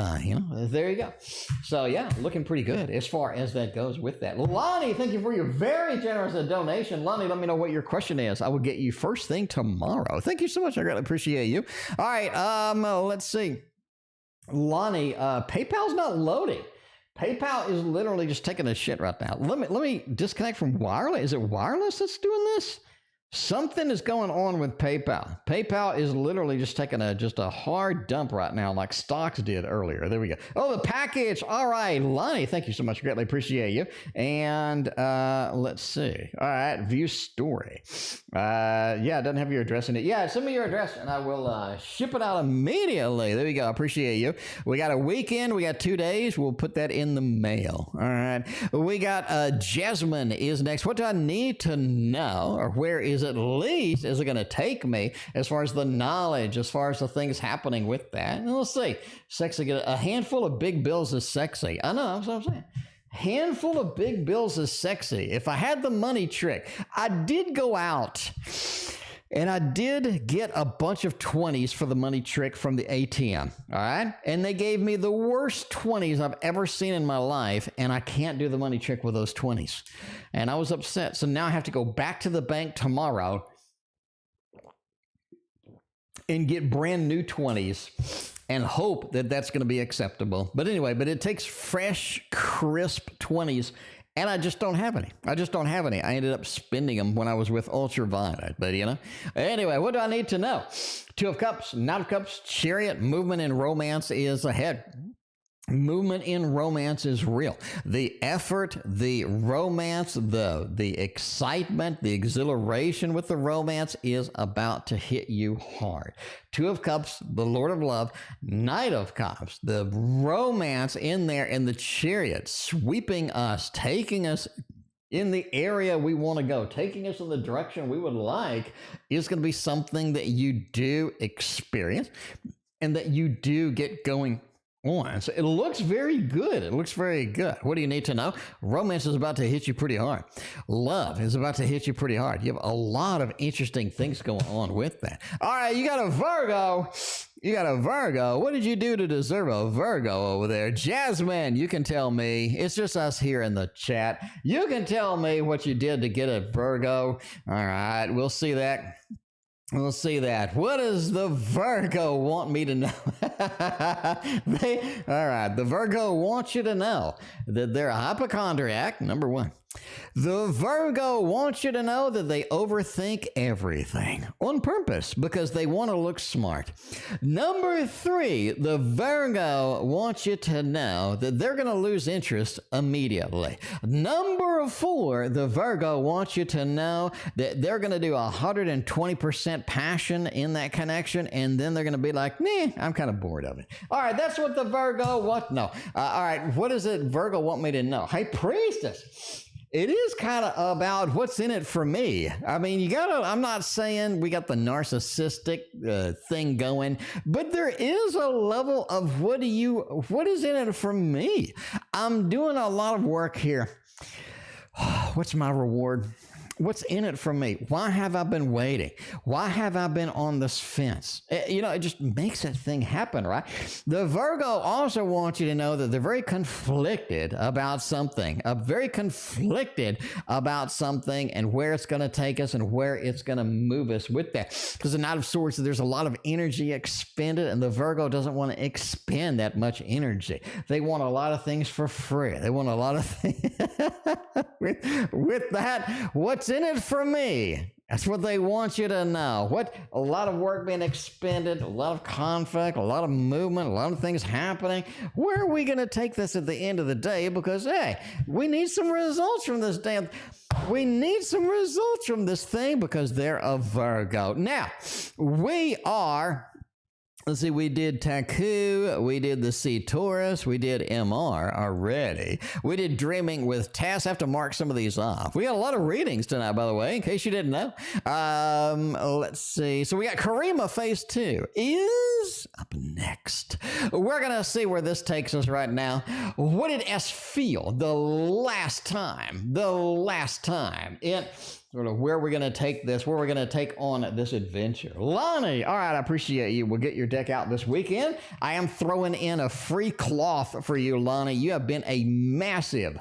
there you go. So yeah, looking pretty good as far as that goes with that. Lonnie, thank you for your very generous donation. Lonnie, let me know what your question is. I will get you first thing tomorrow. Thank you so much. I greatly appreciate you. All right. Let's see. Lonnie, PayPal's not loading. PayPal is literally just taking a shit right now. Let me disconnect from wireless. Is it wireless that's doing this? Something is going on with PayPal. PayPal is literally just taking just a hard dump right now, like stocks did earlier. There we go. Oh, the package. All right, Lonnie, thank you so much. Greatly appreciate you. And let's see. All right, view story. Yeah, it doesn't have your address in it. Yeah, send me your address and I will ship it out immediately. There we go. I appreciate you. We got a weekend. We got 2 days. We'll put that in the mail. All right. We got Jazmine is next. What do I need to know, or where is at least is it going to take me as far as the knowledge, as far as the things happening with that? And let's see. Sexy. A handful of big bills is sexy. I know. That's what I'm saying. Handful of big bills is sexy. If I had the money trick, I did go out and I did get a bunch of 20s for the money trick from the ATM. All right. And they gave me the worst 20s I've ever seen in my life. And I can't do the money trick with those 20s. And I was upset. So now I have to go back to the bank tomorrow and get brand new 20s and hope that that's going to be acceptable. But anyway, it takes fresh, crisp 20s. And I just don't have any. I ended up spending them when I was with Ultraviolet. But, Anyway, what do I need to know? Two of Cups, Knight of Cups, Chariot, movement in romance is ahead. Movement in romance is real. The effort, the romance, the excitement, the exhilaration with the romance is about to hit you hard. Two of Cups, the Lord of Love, Knight of Cups, the romance in there, and the Chariot sweeping us, taking us in the area we want to go, taking us in the direction we would like, is going to be something that you do experience and that you do get going on. So it looks very good. It looks very good. What do you need to know? Romance is about to hit you pretty hard. Love is about to hit you pretty hard. You have a lot of interesting things going on with that. All right, you got a Virgo. You got a Virgo. What did you do to deserve a Virgo over there? Jazmine, you can tell me. It's just us here in the chat. You can tell me what you did to get a Virgo. All right, we'll see that. We'll see that. What does the Virgo want me to know? All right, the Virgo wants you to know that they're a hypochondriac, number one. The Virgo wants you to know that they overthink everything on purpose because they want to look smart. Number three, the Virgo wants you to know that they're going to lose interest immediately. Number four, the Virgo wants you to know that they're going to do 120% passion in that connection, and then they're going to be like, nah, I'm kind of bored of it. All right, that's what the Virgo wants. No. All right, what does it Virgo want me to know? Hey, priestess. It is kind of about what's in it for me. I mean, you gotta, I'm not saying we got the narcissistic thing going, but there is a level of what is in it for me? I'm doing a lot of work here. What's my reward? What's in it for me? Why have I been waiting? Why have I been on this fence? You know, it just makes that thing happen, right? The Virgo also wants you to know that they're very conflicted about something, very conflicted about something and where it's going to take us and where it's going to move us with that. Because the Knight of Swords, there's a lot of energy expended, and the Virgo doesn't want to expend that much energy. They want a lot of things for free. They want a lot of things. with that, what's in it for me? That's what they want you to know. A lot of work being expended, a lot of conflict, a lot of movement, a lot of things happening. Where are we going to take this at the end of the day? Because, hey, we need some results from this damn. We need some results from this thing because they're a Virgo. Now, we are. Let's see, we did Taku, we did the C Taurus, we did MR already. We did Dreaming with Tess. I have to mark some of these off. We got a lot of readings tonight, by the way, in case you didn't know. Let's see. So we got Karima Phase 2 is up next. We're going to see where this takes us right now. What did S feel the last time? It sort of where we're going to take this, where we're going to take on this adventure. Lonnie, all right, I appreciate you. We'll get your deck out this weekend. I am throwing in a free cloth for you, Lonnie. You have been a massive,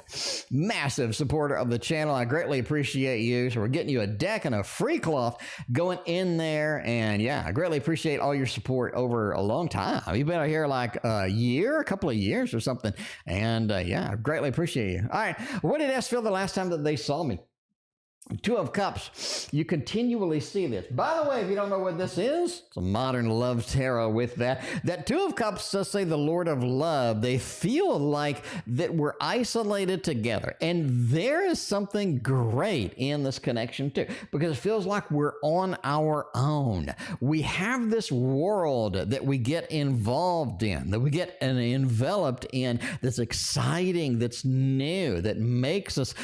massive supporter of the channel. I greatly appreciate you. So we're getting you a deck and a free cloth going in there. And yeah, I greatly appreciate all your support over a long time. You've been out here like a year, a couple of years or something. And yeah, I greatly appreciate you. All right, what did S feel the last time that they saw me? Two of Cups. You continually see this. By the way, if you don't know what this is, it's a modern love tarot with that. That Two of Cups does say the Lord of Love. They feel like that we're isolated together. And there is something great in this connection too, because it feels like we're on our own. We have this world that we get involved in, that we get enveloped in, that's exciting, that's new, that makes us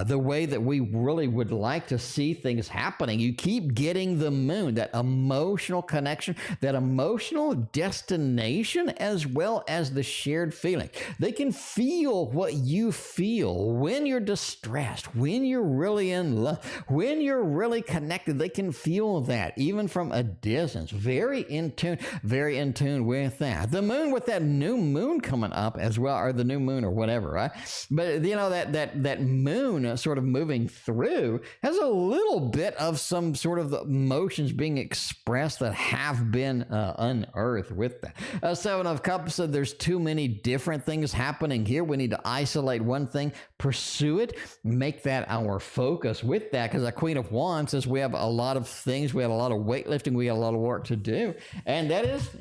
the way that we really would like to see things happening. You keep getting the moon, that emotional connection, that emotional destination, as well as the shared feeling. They can feel what you feel when you're distressed, when you're really in love, when you're really connected. They can feel that even from a distance. Very in tune with that. The moon with that new moon coming up as well, or the new moon or whatever, right? But you know, that moon sort of moving through has a little bit of some sort of emotions being expressed that have been unearthed with that. Seven of Cups said there's too many different things happening here. We need to isolate one thing, pursue it, make that our focus with that, because the Queen of Wands says we have a lot of things, we have a lot of weightlifting, we got a lot of work to do, and that is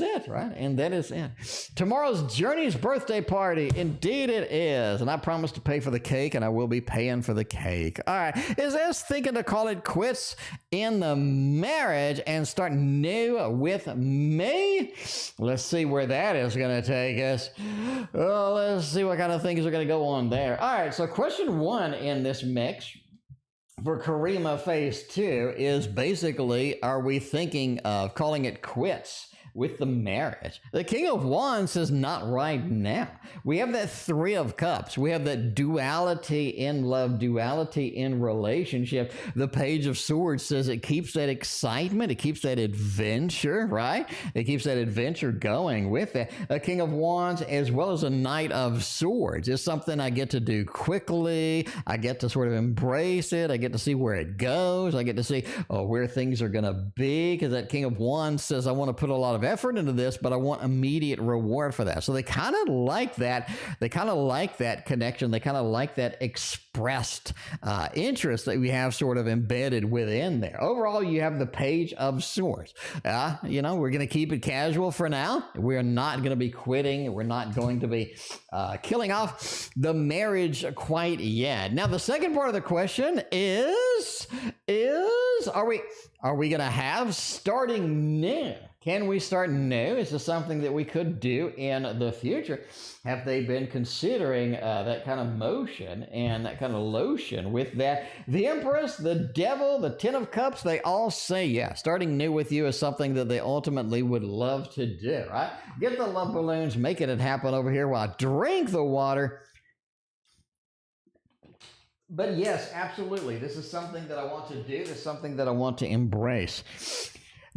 it, right? And that is it. Tomorrow's Journey's birthday party, indeed it is, and I promise to pay for the cake, and I will be paying for the cake. All right, is S thinking to call it quits in the marriage and start new with me? Let's see where that is going to take us. Oh, let's see what kind of things are going to go on there. All right, so question one in this mix for Karima Phase 2 is basically, are we thinking of calling it quits with the marriage. The King of Wands says not right now. We have that Three of Cups. We have that duality in love, duality in relationship. The Page of Swords says it keeps that excitement. It keeps that adventure, right? It keeps that adventure going with it. A King of Wands as well as a Knight of Swords is something I get to do quickly. I get to sort of embrace it. I get to see where it goes. I get to see where things are going to be, because that King of Wands says I want to put a lot of effort into this, but I want immediate reward for that. So they kind of like that. They kind of like that connection. They kind of like that expressed interest that we have sort of embedded within there. Overall, you have the Page of Swords. You know, we're going to keep it casual for now. We're not going to be quitting. We're not going to be killing off the marriage quite yet. Now, the second part of the question is are we going to have starting new? Can we start new? Is this something that we could do in the future? Have they been considering that kind of motion and that kind of lotion with that? The Empress, the Devil, the Ten of Cups, they all say, yeah, starting new with you is something that they ultimately would love to do, right? Get the love balloons, making it happen over here while I drink the water. But yes, absolutely. This is something that I want to do. This is something that I want to embrace.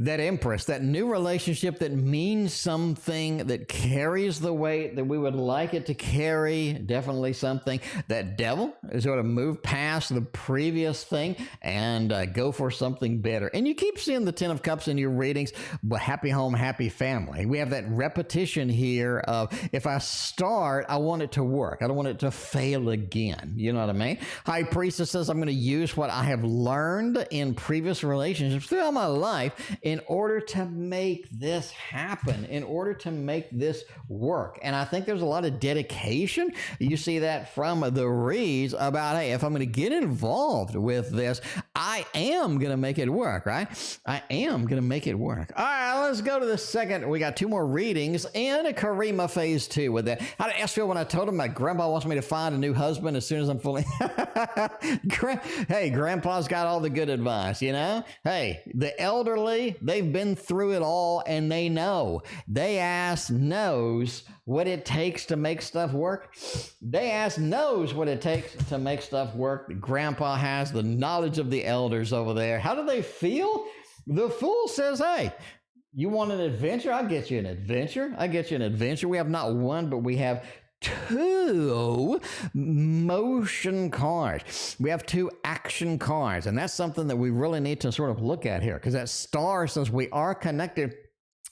That Empress, that new relationship that means something, that carries the weight that we would like it to carry, definitely something. That Devil is going to move past the previous thing and go for something better. And you keep seeing the Ten of Cups in your readings, but happy home, happy family. We have that repetition here of if I start, I want it to work. I don't want it to fail again. You know what I mean? High Priestess says, I'm going to use what I have learned in previous relationships throughout my life in order to make this happen, in order to make this work. And I think there's a lot of dedication. You see that from the reads about, hey, if I'm going to get involved with this, I am going to make it work, right? I am going to make it work. All right, let's go to the second. We got two more readings in a Karima phase 2 with that. How did S feel when I told him my grandpa wants me to find a new husband as soon as I'm fully... Hey, grandpa's got all the good advice, you know? Hey, the elderly, they've been through it all and they know. They ass knows what it takes to make stuff work. They ass knows what it takes to make stuff work. Grandpa has the knowledge of the elders over there. How do they feel? The Fool says, hey, you want an adventure? I'll get you an adventure. I'll get you an adventure. We have not one, but we have two motion cards. We have two action cards, and that's something that we really need to sort of look at here, because that Star says we are connected.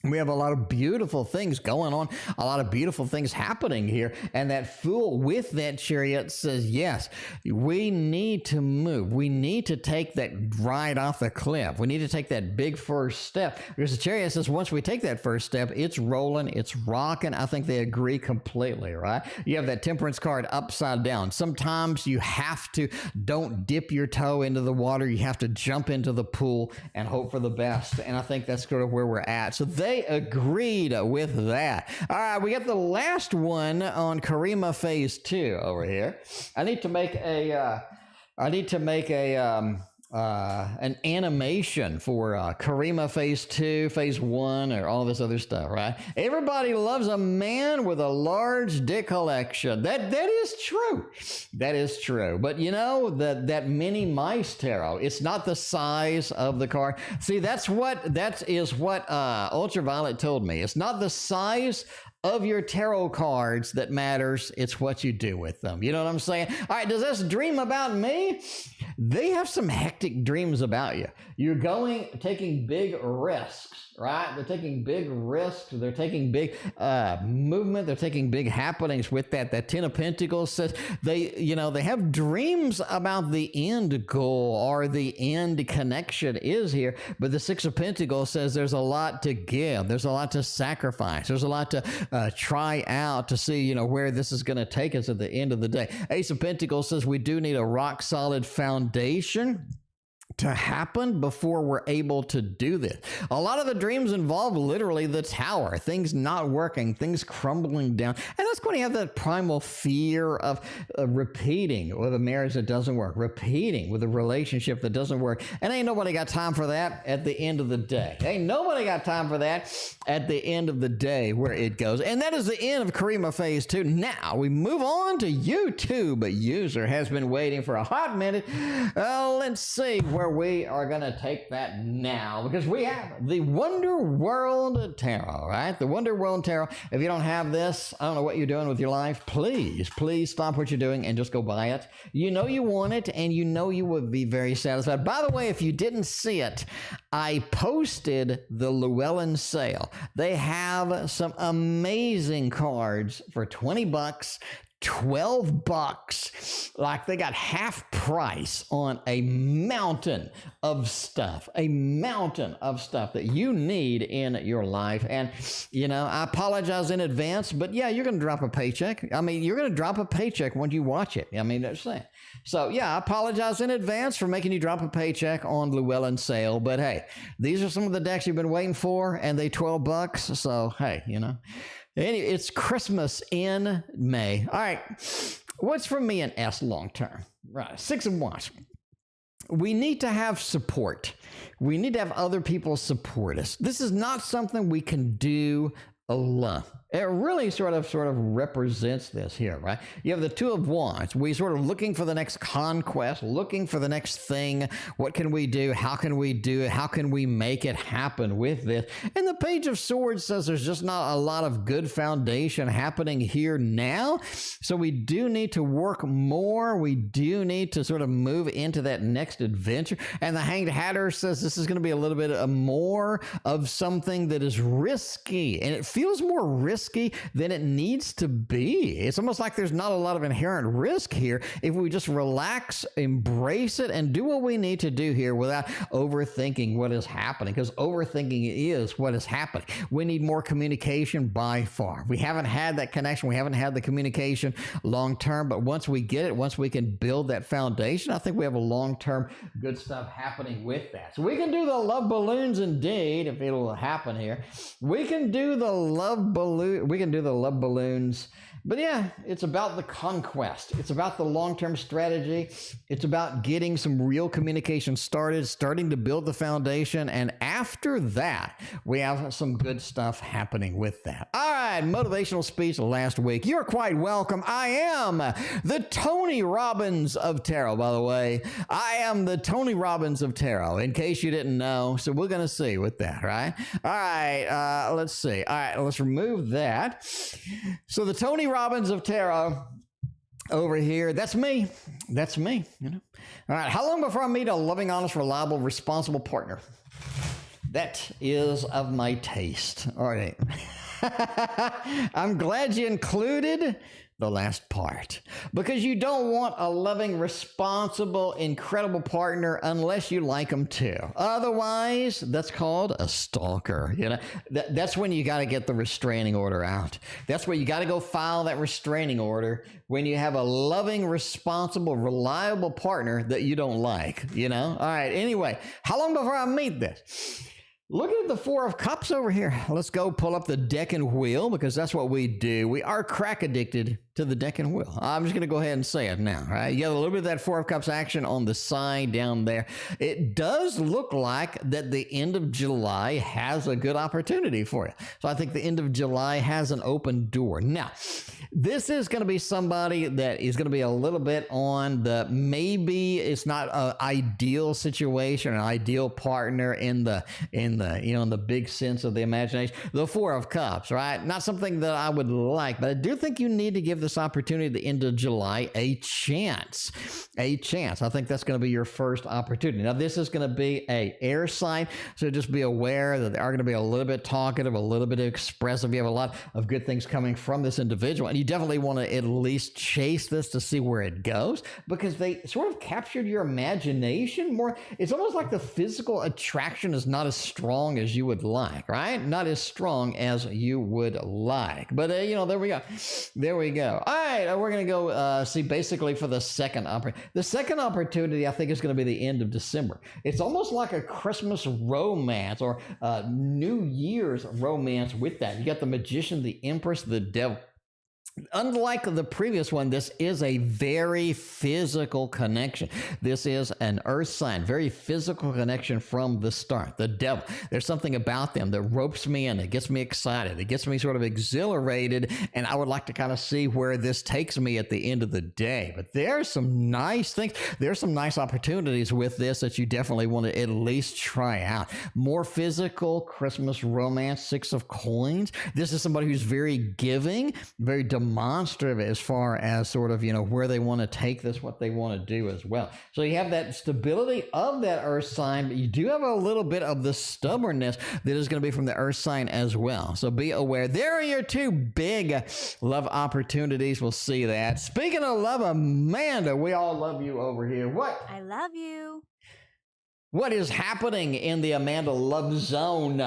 We have a lot of beautiful things going on, a lot of beautiful things happening here. And that Fool with that Chariot says, yes, we need to move. We need to take that ride off the cliff. We need to take that big first step. Because the Chariot says once we take that first step, it's rolling, it's rocking. I think they agree completely, right? You have that Temperance card upside down. Sometimes you have to, don't dip your toe into the water. You have to jump into the pool and hope for the best. And I think that's sort of where we're at. So they agreed with that. All right, we got the last one on Karima phase 2 over here. I need to make an animation for Karima phase 2, phase 1, or all this other stuff, right? Everybody loves a man with a large dick collection. That is true. That is true. But you know, that mini mice tarot, it's not the size of the card. See, that is what Ultraviolet told me. It's not the size of your tarot cards that matters. It's what you do with them. You know what I'm saying? All right, does this dream about me? They have some hectic dreams about you. You're taking big risks, right? They're taking big risks. They're taking big movement. They're taking big happenings with that. That Ten of Pentacles says they have dreams about the end goal or the end connection is here. But the Six of Pentacles says there's a lot to give. There's a lot to sacrifice. There's a lot to try out to see, where this is going to take us at the end of the day. Ace of Pentacles says we do need a rock solid foundation to happen before we're able to do this. A lot of the dreams involve literally the tower, things not working, things crumbling down. And that's when you have that primal fear of repeating with a marriage that doesn't work, repeating with a relationship that doesn't work. And ain't nobody got time for that at the end of the day. Ain't nobody got time for that at the end of the day where it goes. And that is the end of Karima Phase 2. Now we move on to YouTube. A user has been waiting for a hot minute. Let's see where we are going to take that now, because we have the Wonder World Tarot, right? The Wonder World Tarot. If you don't have this, I don't know what you're doing with your life. Please stop what you're doing and just go buy it. You know you want it, and you know you would be very satisfied. By the way, if you didn't see it, I posted the Llewellyn sale. They have some amazing cards for 20 bucks. $12, like they got half price on a mountain of stuff that you need in your life. And, you know, I apologize in advance, but yeah, you're going to drop a paycheck. I mean, you're going to drop a paycheck when you watch it. I mean, that's saying. So yeah, I apologize in advance for making you drop a paycheck on Llewellyn sale. But hey, these are some of the decks you've been waiting for, and they $12. So hey, you know. Anyway, it's Christmas in May. All right, what's for me an S long term? Right, 6 of Wands. We need to have support. We need to have other people support us. This is not something we can do alone. It really sort of represents this here, right? You have the Two of Wands. We sort of looking for the next conquest, looking for the next thing. What can we do? How can we do it? How can we make it happen with this? And the Page of Swords says there's just not a lot of good foundation happening here now. So we do need to work more. We do need to sort of move into that next adventure. And the Hanged Hatter says this is going to be a little bit more of something that is risky. And it feels more risky than it needs to be. It's almost like there's not a lot of inherent risk here if we just relax, embrace it, and do what we need to do here without overthinking what is happening, because overthinking is what is happening. We need more communication by far. We haven't had that connection. We haven't had the communication long term, but once we get it, once we can build that foundation, I think we have a long-term good stuff happening with that. So we can do the love balloons indeed, if it'll happen here. We can do the love balloons. We can do the love balloons. But yeah, it's about the conquest. It's about the long-term strategy. It's about getting some real communication started, starting to build the foundation. And after that, we have some good stuff happening with that. All right, motivational speech last week. You're quite welcome. I am the Tony Robbins of Tarot, by the way. I am the Tony Robbins of Tarot, in case you didn't know. So we're going to see with that, right? All right, let's see. All right, let's remove that. So the Tony Robbins of Tarot over here, that's me. That's me, you know. All right, how long before I meet a loving, honest, reliable, responsible partner? That is of my taste. All right. I'm glad you included the last part, because you don't want a loving, responsible, incredible partner unless you like them too. Otherwise, that's called a stalker. You know, that's when you got to get the restraining order out. That's where you got to go file that restraining order when you have a loving, responsible, reliable partner that you don't like, you know? All right. Anyway, how long before I meet this? Look at the Four of Cups over here. Let's go pull up the deck and wheel, because that's what we do. We are crack addicted to the deck and wheel. I'm just going to go ahead and say it now, right? You got a little bit of that Four of Cups action on the side down there. It does look like that the end of July has a good opportunity for you. So I think the end of July has an open door. Now, this is going to be somebody that is going to be a little bit on the, maybe it's not an ideal situation, an ideal partner in the big sense of the imagination. The Four of Cups, right? Not something that I would like, but I do think you need to give this opportunity at the end of July a chance. A chance. I think that's going to be your first opportunity. Now, this is going to be an air sign, so just be aware that they are going to be a little bit talkative, a little bit expressive. You have a lot of good things coming from this individual, and you definitely want to at least chase this to see where it goes, because they sort of captured your imagination more. It's almost like the physical attraction is not as strong as you would like, right? Not as strong as you would like. But, there we go. There we go. go. All right, we're going to go see basically for the second opportunity. The second opportunity, I think, is going to be the end of December. It's almost like a Christmas romance or New Year's romance with that. You got the Magician, the Empress, the Devil. Unlike the previous one, this is a very physical connection. This is an earth sign, very physical connection from the start. The Devil, there's something about them that ropes me in. It gets me excited. It gets me sort of exhilarated, and I would like to kind of see where this takes me at the end of the day. But there's some nice things. There's some nice opportunities with this that you definitely want to at least try out. More physical Christmas romance, 6 of coins. This is somebody who's very giving, very demonstrative as far as sort of, where they want to take this, what they want to do as well. So you have that stability of that earth sign, but you do have a little bit of the stubbornness that is going to be from the earth sign as well. So be aware. There are your 2 big love opportunities. We'll see that. Speaking of love, Amanda, we all love you over here. I love you. What is happening in the Amanda Love Zone?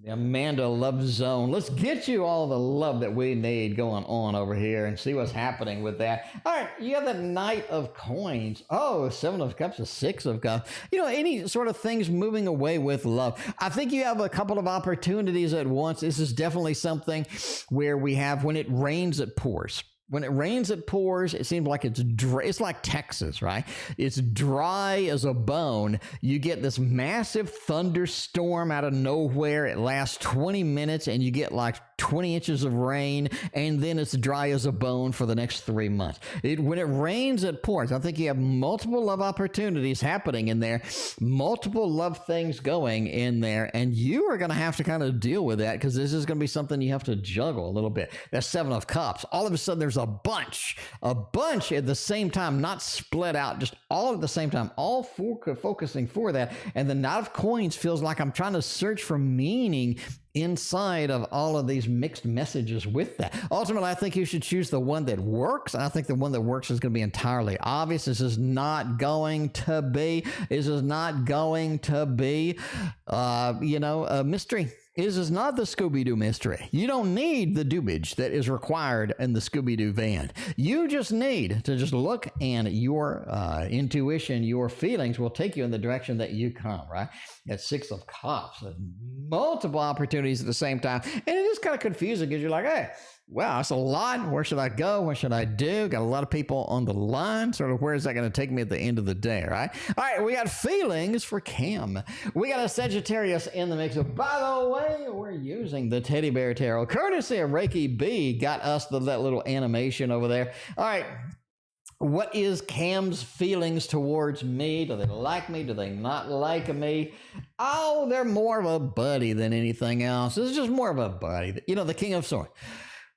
The Amanda Love Zone. Let's get you all the love that we need going on over here and see what's happening with that. All right, you have the Knight of Coins. Oh, 7 of Cups, a 6 of Cups. Any sort of things moving away with love. I think you have a couple of opportunities at once. This is definitely something where we have when it rains, it pours. When it rains, it pours. It seems like it's dry. It's like Texas, right? It's dry as a bone. You get this massive thunderstorm out of nowhere. It lasts 20 minutes, and you get like 20 inches of rain, and then it's dry as a bone for the next 3 months. When it rains, it pours. I think you have multiple love opportunities happening in there, multiple love things going in there, and you are going to have to kind of deal with that because this is going to be something you have to juggle a little bit. That 7 of Cups. All of a sudden, there's a bunch at the same time, not split out, just all at the same time, all focusing for that. And the Knight of Coins feels like I'm trying to search for meaning inside of all of these mixed messages with that. Ultimately, I think you should choose the one that works. I think the one that works is going to be entirely obvious. This is not going to be a mystery. This is not the Scooby-Doo mystery. You don't need the doobage that is required in the Scooby-Doo van. You just need to just look, and your intuition, your feelings will take you in the direction that you come, right? That 6 of Cups, multiple opportunities at the same time. And it is kind of confusing because you're like, hey, wow, that's a lot. Where should I go? What should I do? Got a lot of people on the line. Sort of where is that going to take me at the end of the day, right? All right, we got feelings for Cam. We got a Sagittarius in the mix. So by the way, we're using the Teddy Bear Tarot. Courtesy of Reiki B got us that little animation over there. All right. What is Cam's feelings towards me? Do they like me? Do they not like me? Oh, they're more of a buddy than anything else. This is just more of a buddy. The King of Swords.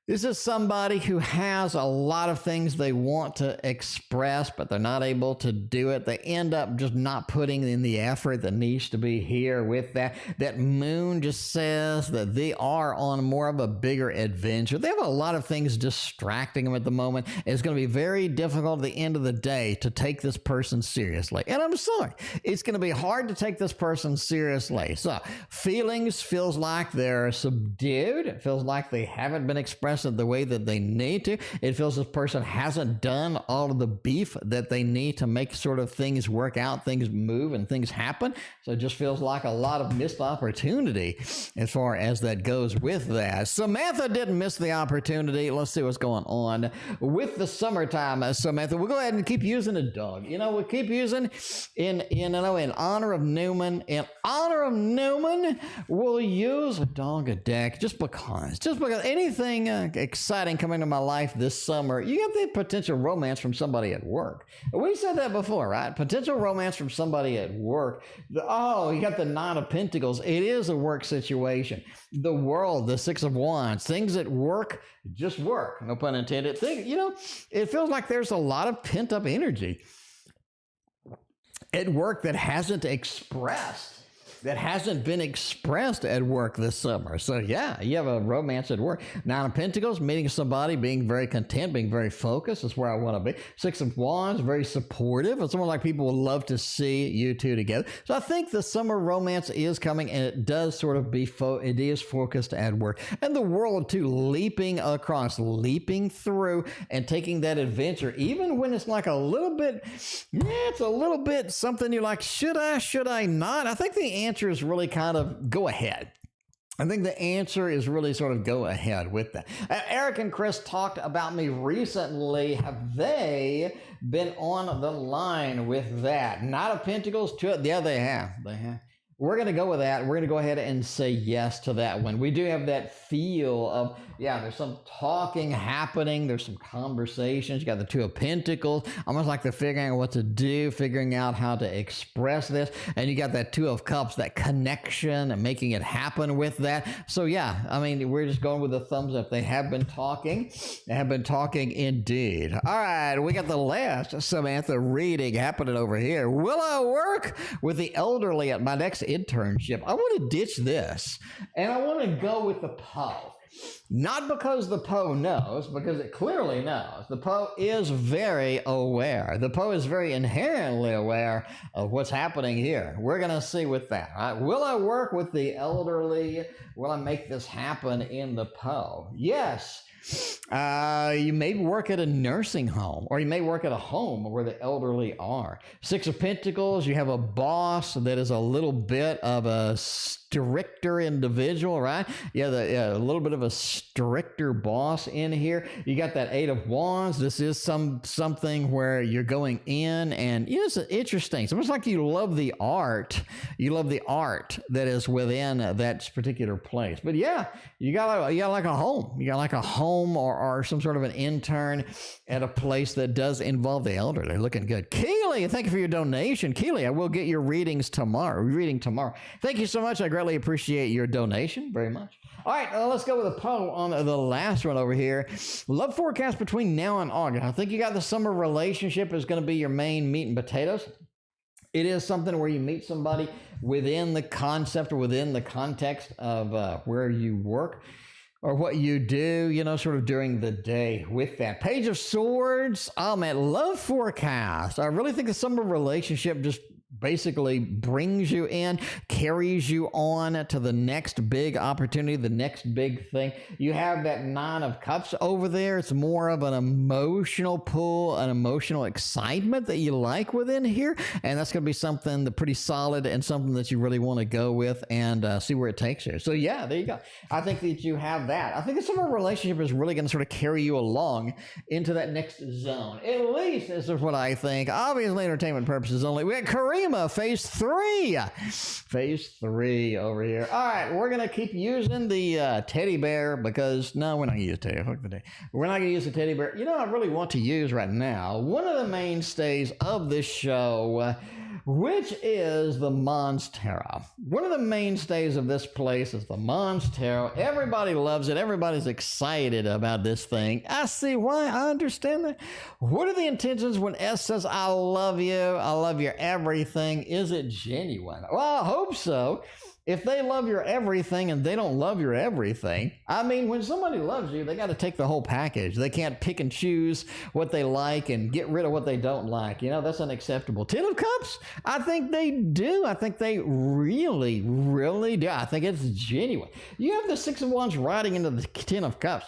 This is somebody who has a lot of things they want to express, but they're not able to do it. They end up just not putting in the effort that needs to be here with that. That moon just says that they are on more of a bigger adventure. They have a lot of things distracting them at the moment. It's going to be very difficult at the end of the day to take this person seriously. And I'm sorry, it's going to be hard to take this person seriously. So feelings feels like they're subdued. It feels like they haven't been expressed the way that they need to. It feels this person hasn't done all of the beef that they need to make sort of things work out, things move, and things happen. So it just feels like a lot of missed opportunity as far as that goes with that. Samantha didn't miss the opportunity. Let's see what's going on with the summertime. Samantha, we'll go ahead and keep using a dog. We'll keep using in honor of Newman. In honor of Newman, we'll use a dog a deck just because anything exciting coming to my life this summer. You get the potential romance from somebody at work. We said that before, right? Potential romance from somebody at work. You got the 9 of Pentacles. It is a work situation. The World, the 6 of Wands. Things at work just work. No pun intended. It feels like there's a lot of pent-up energy at work that hasn't expressed that hasn't been expressed at work this summer. So yeah, you have a romance at work. Nine of Pentacles, meeting somebody, being very content, being very focused. That's where I want to be. Six of Wands, very supportive. It's someone like people would love to see you two together. So I think the summer romance is coming, and it does sort of be, it is focused at work. And the world too, leaping across, leaping through and taking that adventure, even when it's like a little bit, it's a little bit something you're like, should I not? I think the answer is really kind of go ahead. I think the answer is really sort of go ahead with that. Eric and Chris talked about me recently. Have they been on the line with that? Knight of Pentacles, two, yeah, they have. We're going to go with that. We're going to go ahead and say yes to that one. We do have that feel of, yeah, there's some talking happening. There's some conversations. You got the Two of Pentacles, almost like they're figuring out what to do, figuring out how to express this. And you got that Two of Cups, that connection and making it happen with that. So yeah, I mean, we're just going with a thumbs up. They have been talking. They have been talking indeed. All right, we got the last Samantha reading happening over here. Will I work with the elderly at my next internship? I want to ditch this, and I want to go with the Poe. Not because the Poe knows, because it clearly knows. The Poe is very aware. The Poe is very inherently aware of what's happening here. We're going to see with that. All right? Will I work with the elderly? Will I make this happen in the Poe? Yes. You may work at a nursing home, or you may work at a home where the elderly are. Six of Pentacles, you have a boss that is a little bit of a stricter individual, right? Yeah, a little bit of a stricter boss in here. You got that Eight of Wands. This is something where you're going in, and it's interesting. It's almost like you love the art. You love the art that is within that particular place. But yeah, you got like a home. You got like a home or some sort of an intern at a place that does involve the elderly. Looking good. Keely, thank you for your donation. Keely, I will get your reading tomorrow. Thank you so much. I greatly appreciate your donation very much. All right, let's go with a poll on the last one over here. Love forecast between now and August. I think you got the summer relationship is going to be your main meat and potatoes. It is something where you meet somebody within the concept or within the context of where you work or what you do, sort of during the day with that. Page of Swords, oh man, love forecast. I really think the summer relationship just basically brings you in, carries you on to the next big opportunity, the next big thing. You have that Nine of Cups over there. It's more of an emotional pull, an emotional excitement that you like within here. And that's going to be something that's pretty solid and something that you really want to go with and see where it takes you. So yeah, there you go. I think that you have that. I think the summer relationship is really going to sort of carry you along into that next zone. At least this is what I think. Obviously, entertainment purposes only. We got karima, phase 3. Phase 3 over here. All right, we're going to keep using the teddy bear because, no, we're not going to use teddy bear. We're not going to use the teddy bear. I really want to use right now one of the mainstays of this show, which is the Mons Tarot. One of the mainstays of this place is the Mons Tarot. Everybody loves it. Everybody's excited about this thing. I see why. I understand that. What are the intentions when S says, I love you, I love your everything? Is it genuine? Well, I hope so. If they love your everything and they don't love your everything, I mean, when somebody loves you, they got to take the whole package. They can't pick and choose what they like and get rid of what they don't like. That's unacceptable. Ten of Cups, I think they do. I think they really, really do. I think it's genuine. You have the Six of Wands riding into the Ten of Cups.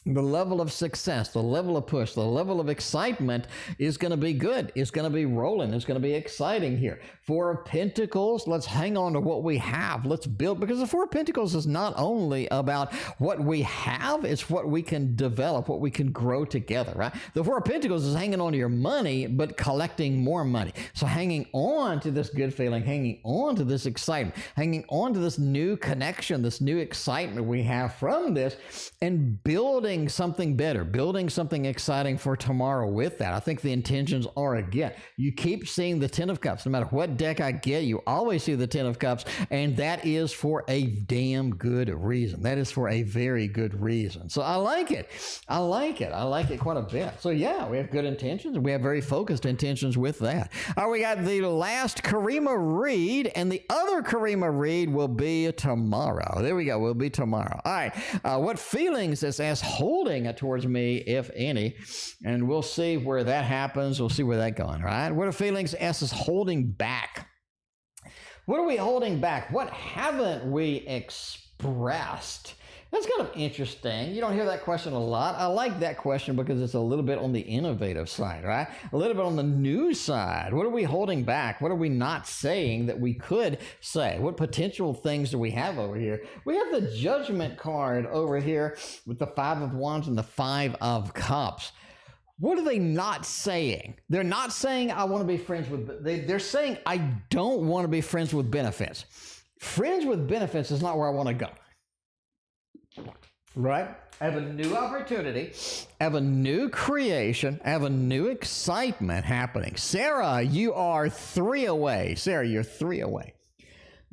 The level of success, the level of push, the level of excitement is going to be good. It's going to be rolling. It's going to be exciting here. Four of Pentacles, let's hang on to what we have. Let's build, because the Four of Pentacles is not only about what we have, it's what we can develop, what we can grow together, right? The Four of Pentacles is hanging on to your money, but collecting more money. So hanging on to this good feeling, hanging on to this excitement, hanging on to this new connection, this new excitement we have from this, and building building something better, building something exciting for tomorrow with that. I think the intentions are, again, you keep seeing the Ten of Cups. No matter what deck I get, you always see the Ten of Cups, and that is for a damn good reason. That is for a very good reason. So I like it. I like it. I like it quite a bit. So yeah, we have good intentions, and we have very focused intentions with that. All right, we got the last karima read, and the other karima read will be tomorrow. There we go. Will be tomorrow. All right. What feelings is S holding towards me, if any? And we'll see where that happens. We'll see where that going. Right. What are feelings S is holding back? What are we holding back? What haven't we expressed? That's kind of interesting. You don't hear that question a lot. I like that question because it's a little bit on the innovative side, right? A little bit on the new side. What are we holding back? What are we not saying that we could say? What potential things do we have over here? We have the Judgment card over here with the Five of Wands and the Five of Cups. What are they not saying? They're not saying I want to be friends with, they're saying I don't want to be friends with benefits. Friends with benefits is not where I want to go. Right? I have a new opportunity. I have a new creation. I have a new excitement happening. Sarah, you are 3 away. Sarah, you're 3 away.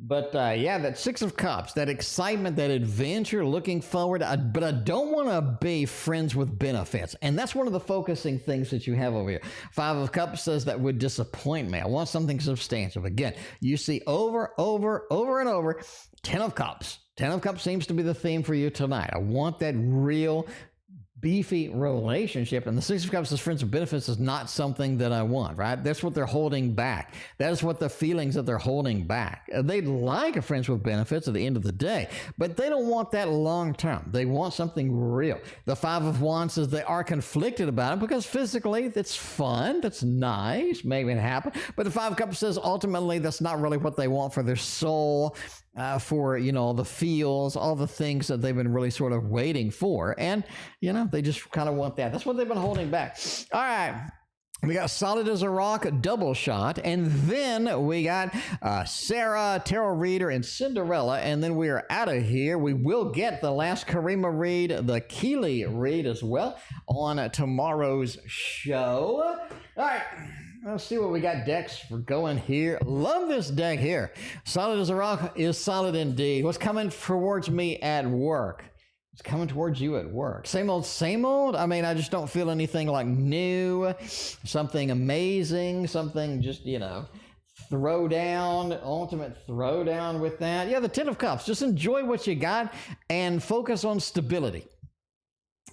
But yeah, that Six of Cups, that excitement, that adventure, looking forward. But I don't want to be friends with benefits. And that's one of the focusing things that you have over here. Five of Cups says that would disappoint me. I want something substantial. Again, you see over and over, Ten of Cups. Ten of Cups seems to be the theme for you tonight. I want that real beefy relationship, and the Six of Cups as friends with benefits is not something that I want, right? That's what they're holding back. That is what the feelings that they're holding back. They'd like a friends with benefits at the end of the day, but they don't want that long term. They want something real. The Five of Wands says they are conflicted about it because physically it's fun, that's nice, maybe it happen, but the Five of Cups says ultimately that's not really what they want for their soul, for, you know, the feels, all the things that they've been really sort of waiting for. And, you know, they just kind of want that. That's what they've been holding back. All right. We got Solid as a Rock, double shot. And then we got Sarah, Tarot Reader, and Cinderella. And then we are out of here. We will get the last Karima read, the Keely read as well on tomorrow's show. All right. Let's see what we got decks for going here. Love this deck here. Solid as a Rock is solid indeed. What's coming towards me at work? It's coming towards you at work. Same old, same old. I mean, I just don't feel anything like new, something amazing, something just, you know, throw down, ultimate throwdown with that. Yeah, the Ten of Cups. Just enjoy what you got and focus on stability.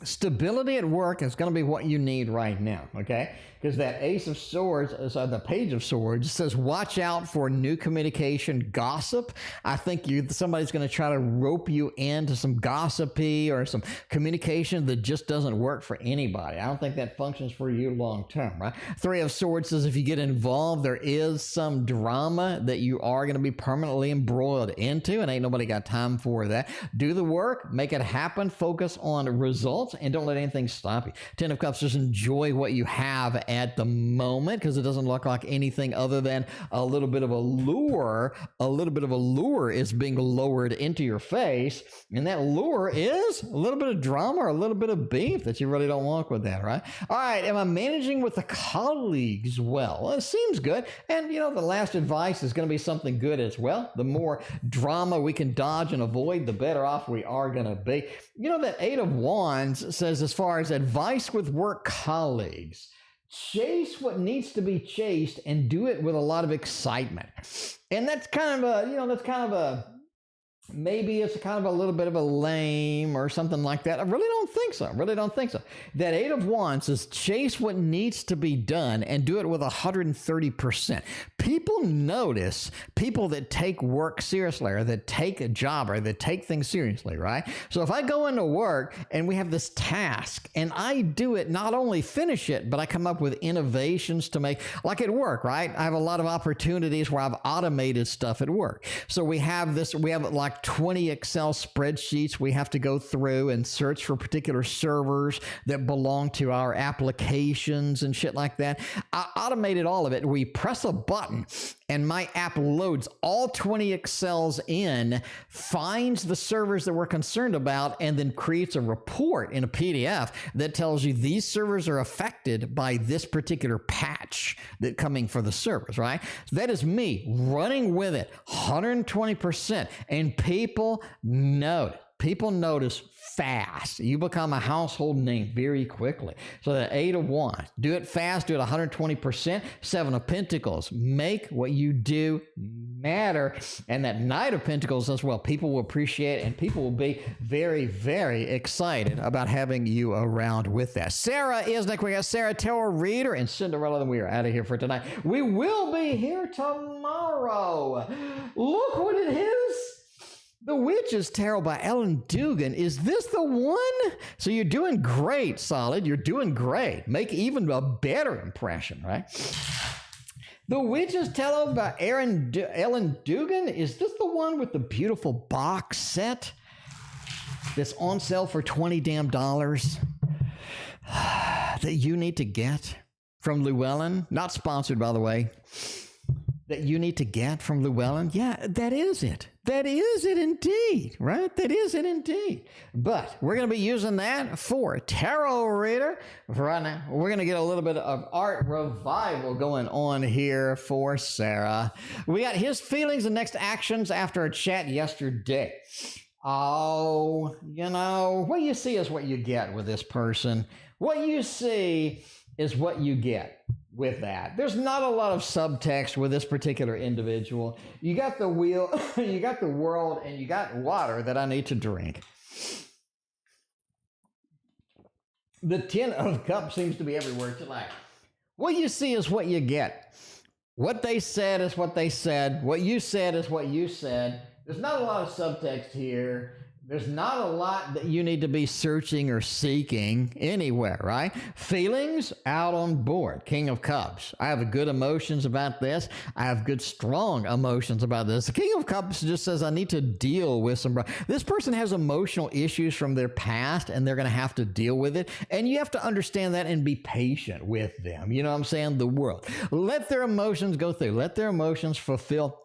Stability at work is going to be what you need right now, okay? Because that Ace of Swords, the Page of Swords, says watch out for new communication gossip. I think somebody's going to try to rope you into some gossipy or some communication that just doesn't work for anybody. I don't think that functions for you long term, right? Three of Swords says if you get involved, there is some drama that you are going to be permanently embroiled into, and ain't nobody got time for that. Do the work, make it happen, focus on results, and don't let anything stop you. Ten of Cups, just enjoy what you have at the moment because it doesn't look like anything other than a little bit of a lure. A little bit of a lure is being lowered into your face, and that lure is a little bit of drama or a little bit of beef that you really don't want with that, right? All right, am I managing with the colleagues well? It seems good, and you know, the last advice is going to be something good as well. The more drama we can dodge and avoid, the better off we are going to be. You know, that Eight of Wands says as far as advice with work colleagues, chase what needs to be chased and do it with a lot of excitement. And that's kind of a, you know, maybe it's kind of a little bit of a lame or something like that. I really don't think so. That Eight of Wands says chase what needs to be done and do it with 130%. People notice people that take work seriously or that take a job or that take things seriously, right? So if I go into work and we have this task and I do it, not only finish it, but I come up with innovations to make, like at work, right? I have a lot of opportunities where I've automated stuff at work. So we have like 20 Excel spreadsheets we have to go through and search for particular servers that belong to our applications and shit like that. I automated all of it. We press a button and my app loads all 20 Excels in, finds the servers that we're concerned about, and then creates a report in a PDF that tells you these servers are affected by this particular patch that coming for the servers, right? So that is me running with it 120%, and people notice. People notice fast. You become a household name very quickly. So the 8 of Wands, do it fast, do it 120%. 7 of Pentacles, make what you do matter. And that Knight of Pentacles as well, people will appreciate it, and people will be very, very excited about having you around with that. Sarah is next. We got Sarah, tarot reader, and Cinderella. Then we are out of here for tonight. We will be here tomorrow. Look what it is. The Witch's Tarot by Ellen Dugan. Is this the one? So you're doing great, Solid. You're doing great. Make even a better impression, right? The Witch's Tarot by Ellen Dugan. Is this the one with the beautiful box set that's on sale for $20 damn that you need to get from Llewellyn? Not sponsored, by the way. That you need to get from Llewellyn? Yeah, that is it. That is it indeed, right? That is it indeed. But we're going to be using that for tarot reader. For right now, we're going to get a little bit of art revival going on here for Sarah. We got his feelings and next actions after a chat yesterday. Oh, you know, what you see is what you get with this person. What you see is what you get with that. There's not a lot of subtext with this particular individual. You got the wheel, you got the world, and you got water that I need to drink. The 10 of Cups seems to be everywhere tonight. What you see is what you get. What they said is what they said. What you said is what you said. There's not a lot of subtext here. There's not a lot that you need to be searching or seeking anywhere, right? Feelings out on board. King of Cups. I have good emotions about this. I have good, strong emotions about this. The King of Cups just says, I need to deal with some... This person has emotional issues from their past, and they're going to have to deal with it. And you have to understand that and be patient with them. You know what I'm saying? The world. Let their emotions go through. Let their emotions fulfill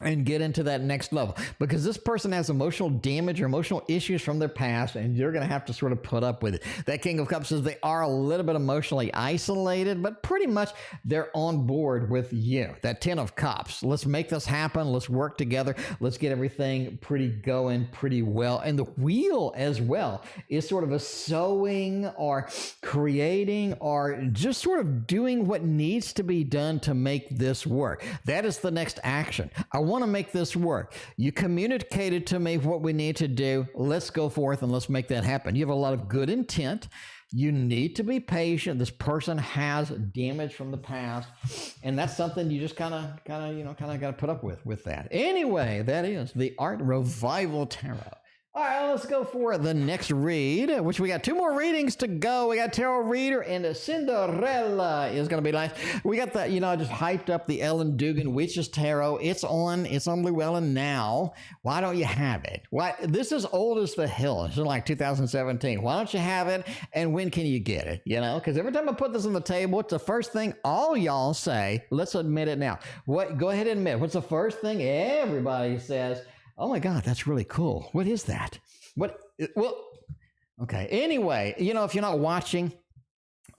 and get into that next level, because this person has emotional damage or emotional issues from their past, and you're going to have to sort of put up with it. That King of Cups says they are a little bit emotionally isolated, but pretty much they're on board with you. That 10 of Cups, let's make this happen. Let's work together. Let's get everything going pretty well. And the Wheel as well is sort of a sewing or creating or just sort of doing what needs to be done to make this work. That is the next action. I want to make this work. You communicated to me what we need to do. Let's go forth and let's make that happen. You have a lot of good intent. You need to be patient. This person has damage from the past, and that's something you just kind of got to put up with that. Anyway, that is the Art Revival Tarot. All right, let's go for the next read, which we got 2 more readings to go. We got Tarot Reader and Cinderella is going to be nice. We got the, I just hyped up the Ellen Dugan Witch's Tarot. It's on Llewellyn now. Why don't you have it? This is old as the hill. It's like 2017. Why don't you have it? And when can you get it? Because every time I put this on the table, it's the first thing all y'all say. Let's admit it now. Go ahead and admit it. What's the first thing everybody says? Oh my God, that's really cool. What is that? Okay. Anyway, if you're not watching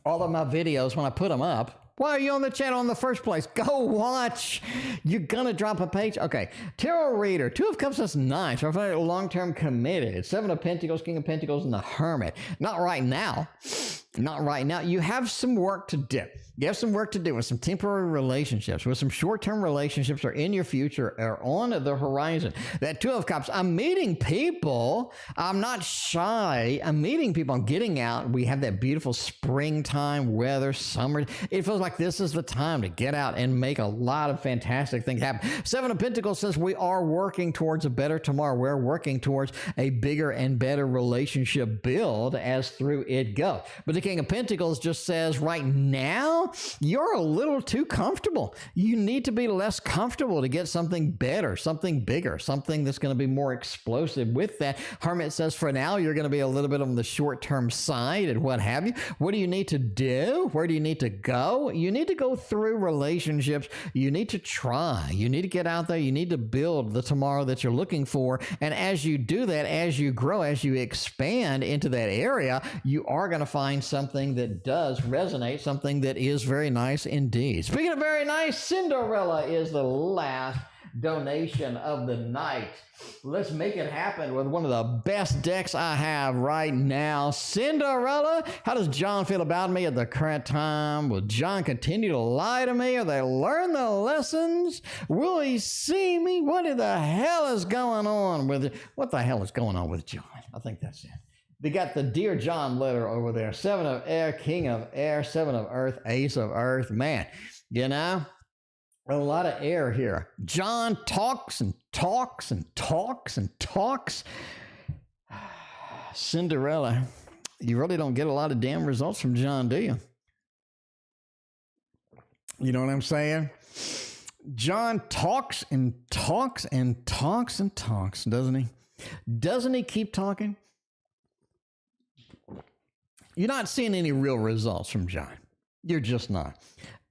all of my videos when I put them up, why are you on the channel in the first place? Go watch. You're going to drop a page. Okay. Tarot Reader. 2 of Cups, that's nice. I'm long-term committed. 7 of Pentacles, King of Pentacles, and the Hermit. Not right now. Not right now. You have some work to do. You have some work to do with some temporary relationships, with some short-term relationships are in your future or on the horizon. That 2 of Cups, I'm meeting people. I'm not shy. I'm meeting people. I'm getting out. We have that beautiful springtime weather, summer. It feels like this is the time to get out and make a lot of fantastic things happen. 7 of Pentacles says we are working towards a better tomorrow. We're working towards a bigger and better relationship build as through it goes. But the The King of Pentacles just says right now, you're a little too comfortable. You need to be less comfortable to get something better, something bigger, something that's going to be more explosive. With that, Hermit says for now, you're going to be a little bit on the short-term side and what have you. What do you need to do? Where do you need to go? You need to go through relationships. You need to try. You need to get out there. You need to build the tomorrow that you're looking for. And as you do that, as you grow, as you expand into that area, you are going to find something that does resonate, something that is very nice indeed. Speaking of very nice, Cinderella is the last donation of the night. Let's make it happen with one of the best decks I have right now. Cinderella, how does John feel about me at the current time? Will John continue to lie to me? Or they learn the lessons? Will he see me? What the hell is going on with it? What the hell is going on with John? I think that's it. They got the Dear John letter over there. 7 of air, King of air, 7 of earth, Ace of earth. Man, you know, a lot of air here. John talks and talks and talks and talks. Cinderella, you really don't get a lot of damn results from John, do you? You know what I'm saying? John talks and talks and talks and talks, doesn't he? Doesn't he keep talking? You're not seeing any real results from John. You're just not.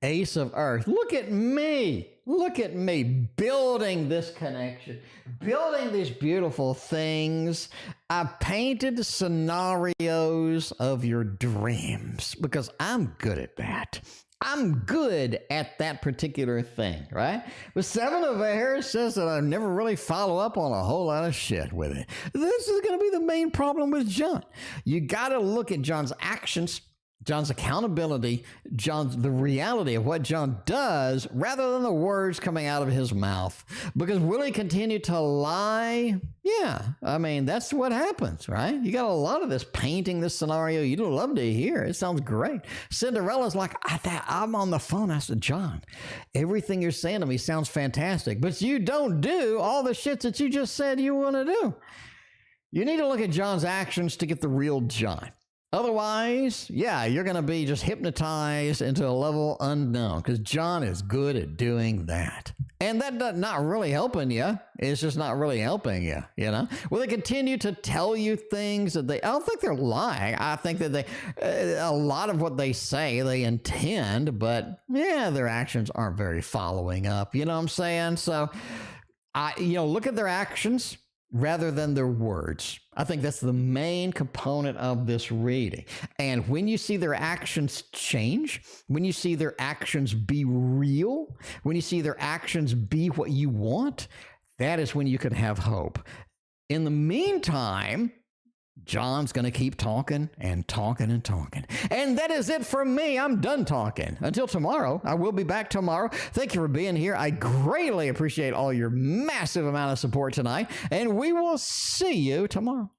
Ace of earth. Look at me. Look at me building this connection, building these beautiful things. I painted scenarios of your dreams because I'm good at that. I'm good at that particular thing, right? But 7 of air says that I never really follow up on a whole lot of shit with it. This is going to be the main problem with John. You got to look at John's actions, John's accountability, the reality of what John does rather than the words coming out of his mouth. Because will he continue to lie? Yeah, I mean, that's what happens, right? You got a lot of this painting, this scenario. You'd love to hear. It sounds great. Cinderella's like, I'm on the phone. I said, John, everything you're saying to me sounds fantastic, but you don't do all the shit that you just said you want to do. You need to look at John's actions to get the real John. Otherwise, yeah, you're going to be just hypnotized into a level unknown because John is good at doing that. And that's not really helping you. It's just not really helping you, you know? Will they continue to tell you things that I don't think they're lying. I think that a lot of what they say, they intend, but yeah, their actions aren't very following up. You know what I'm saying? So, look at their actions rather than their words. I think that's the main component of this reading. And when you see their actions change, when you see their actions be real, when you see their actions be what you want, that is when you can have hope. In the meantime, John's going to keep talking and talking and talking. And that is it for me. I'm done talking. Until tomorrow, I will be back tomorrow. Thank you for being here. I greatly appreciate all your massive amount of support tonight. And we will see you tomorrow.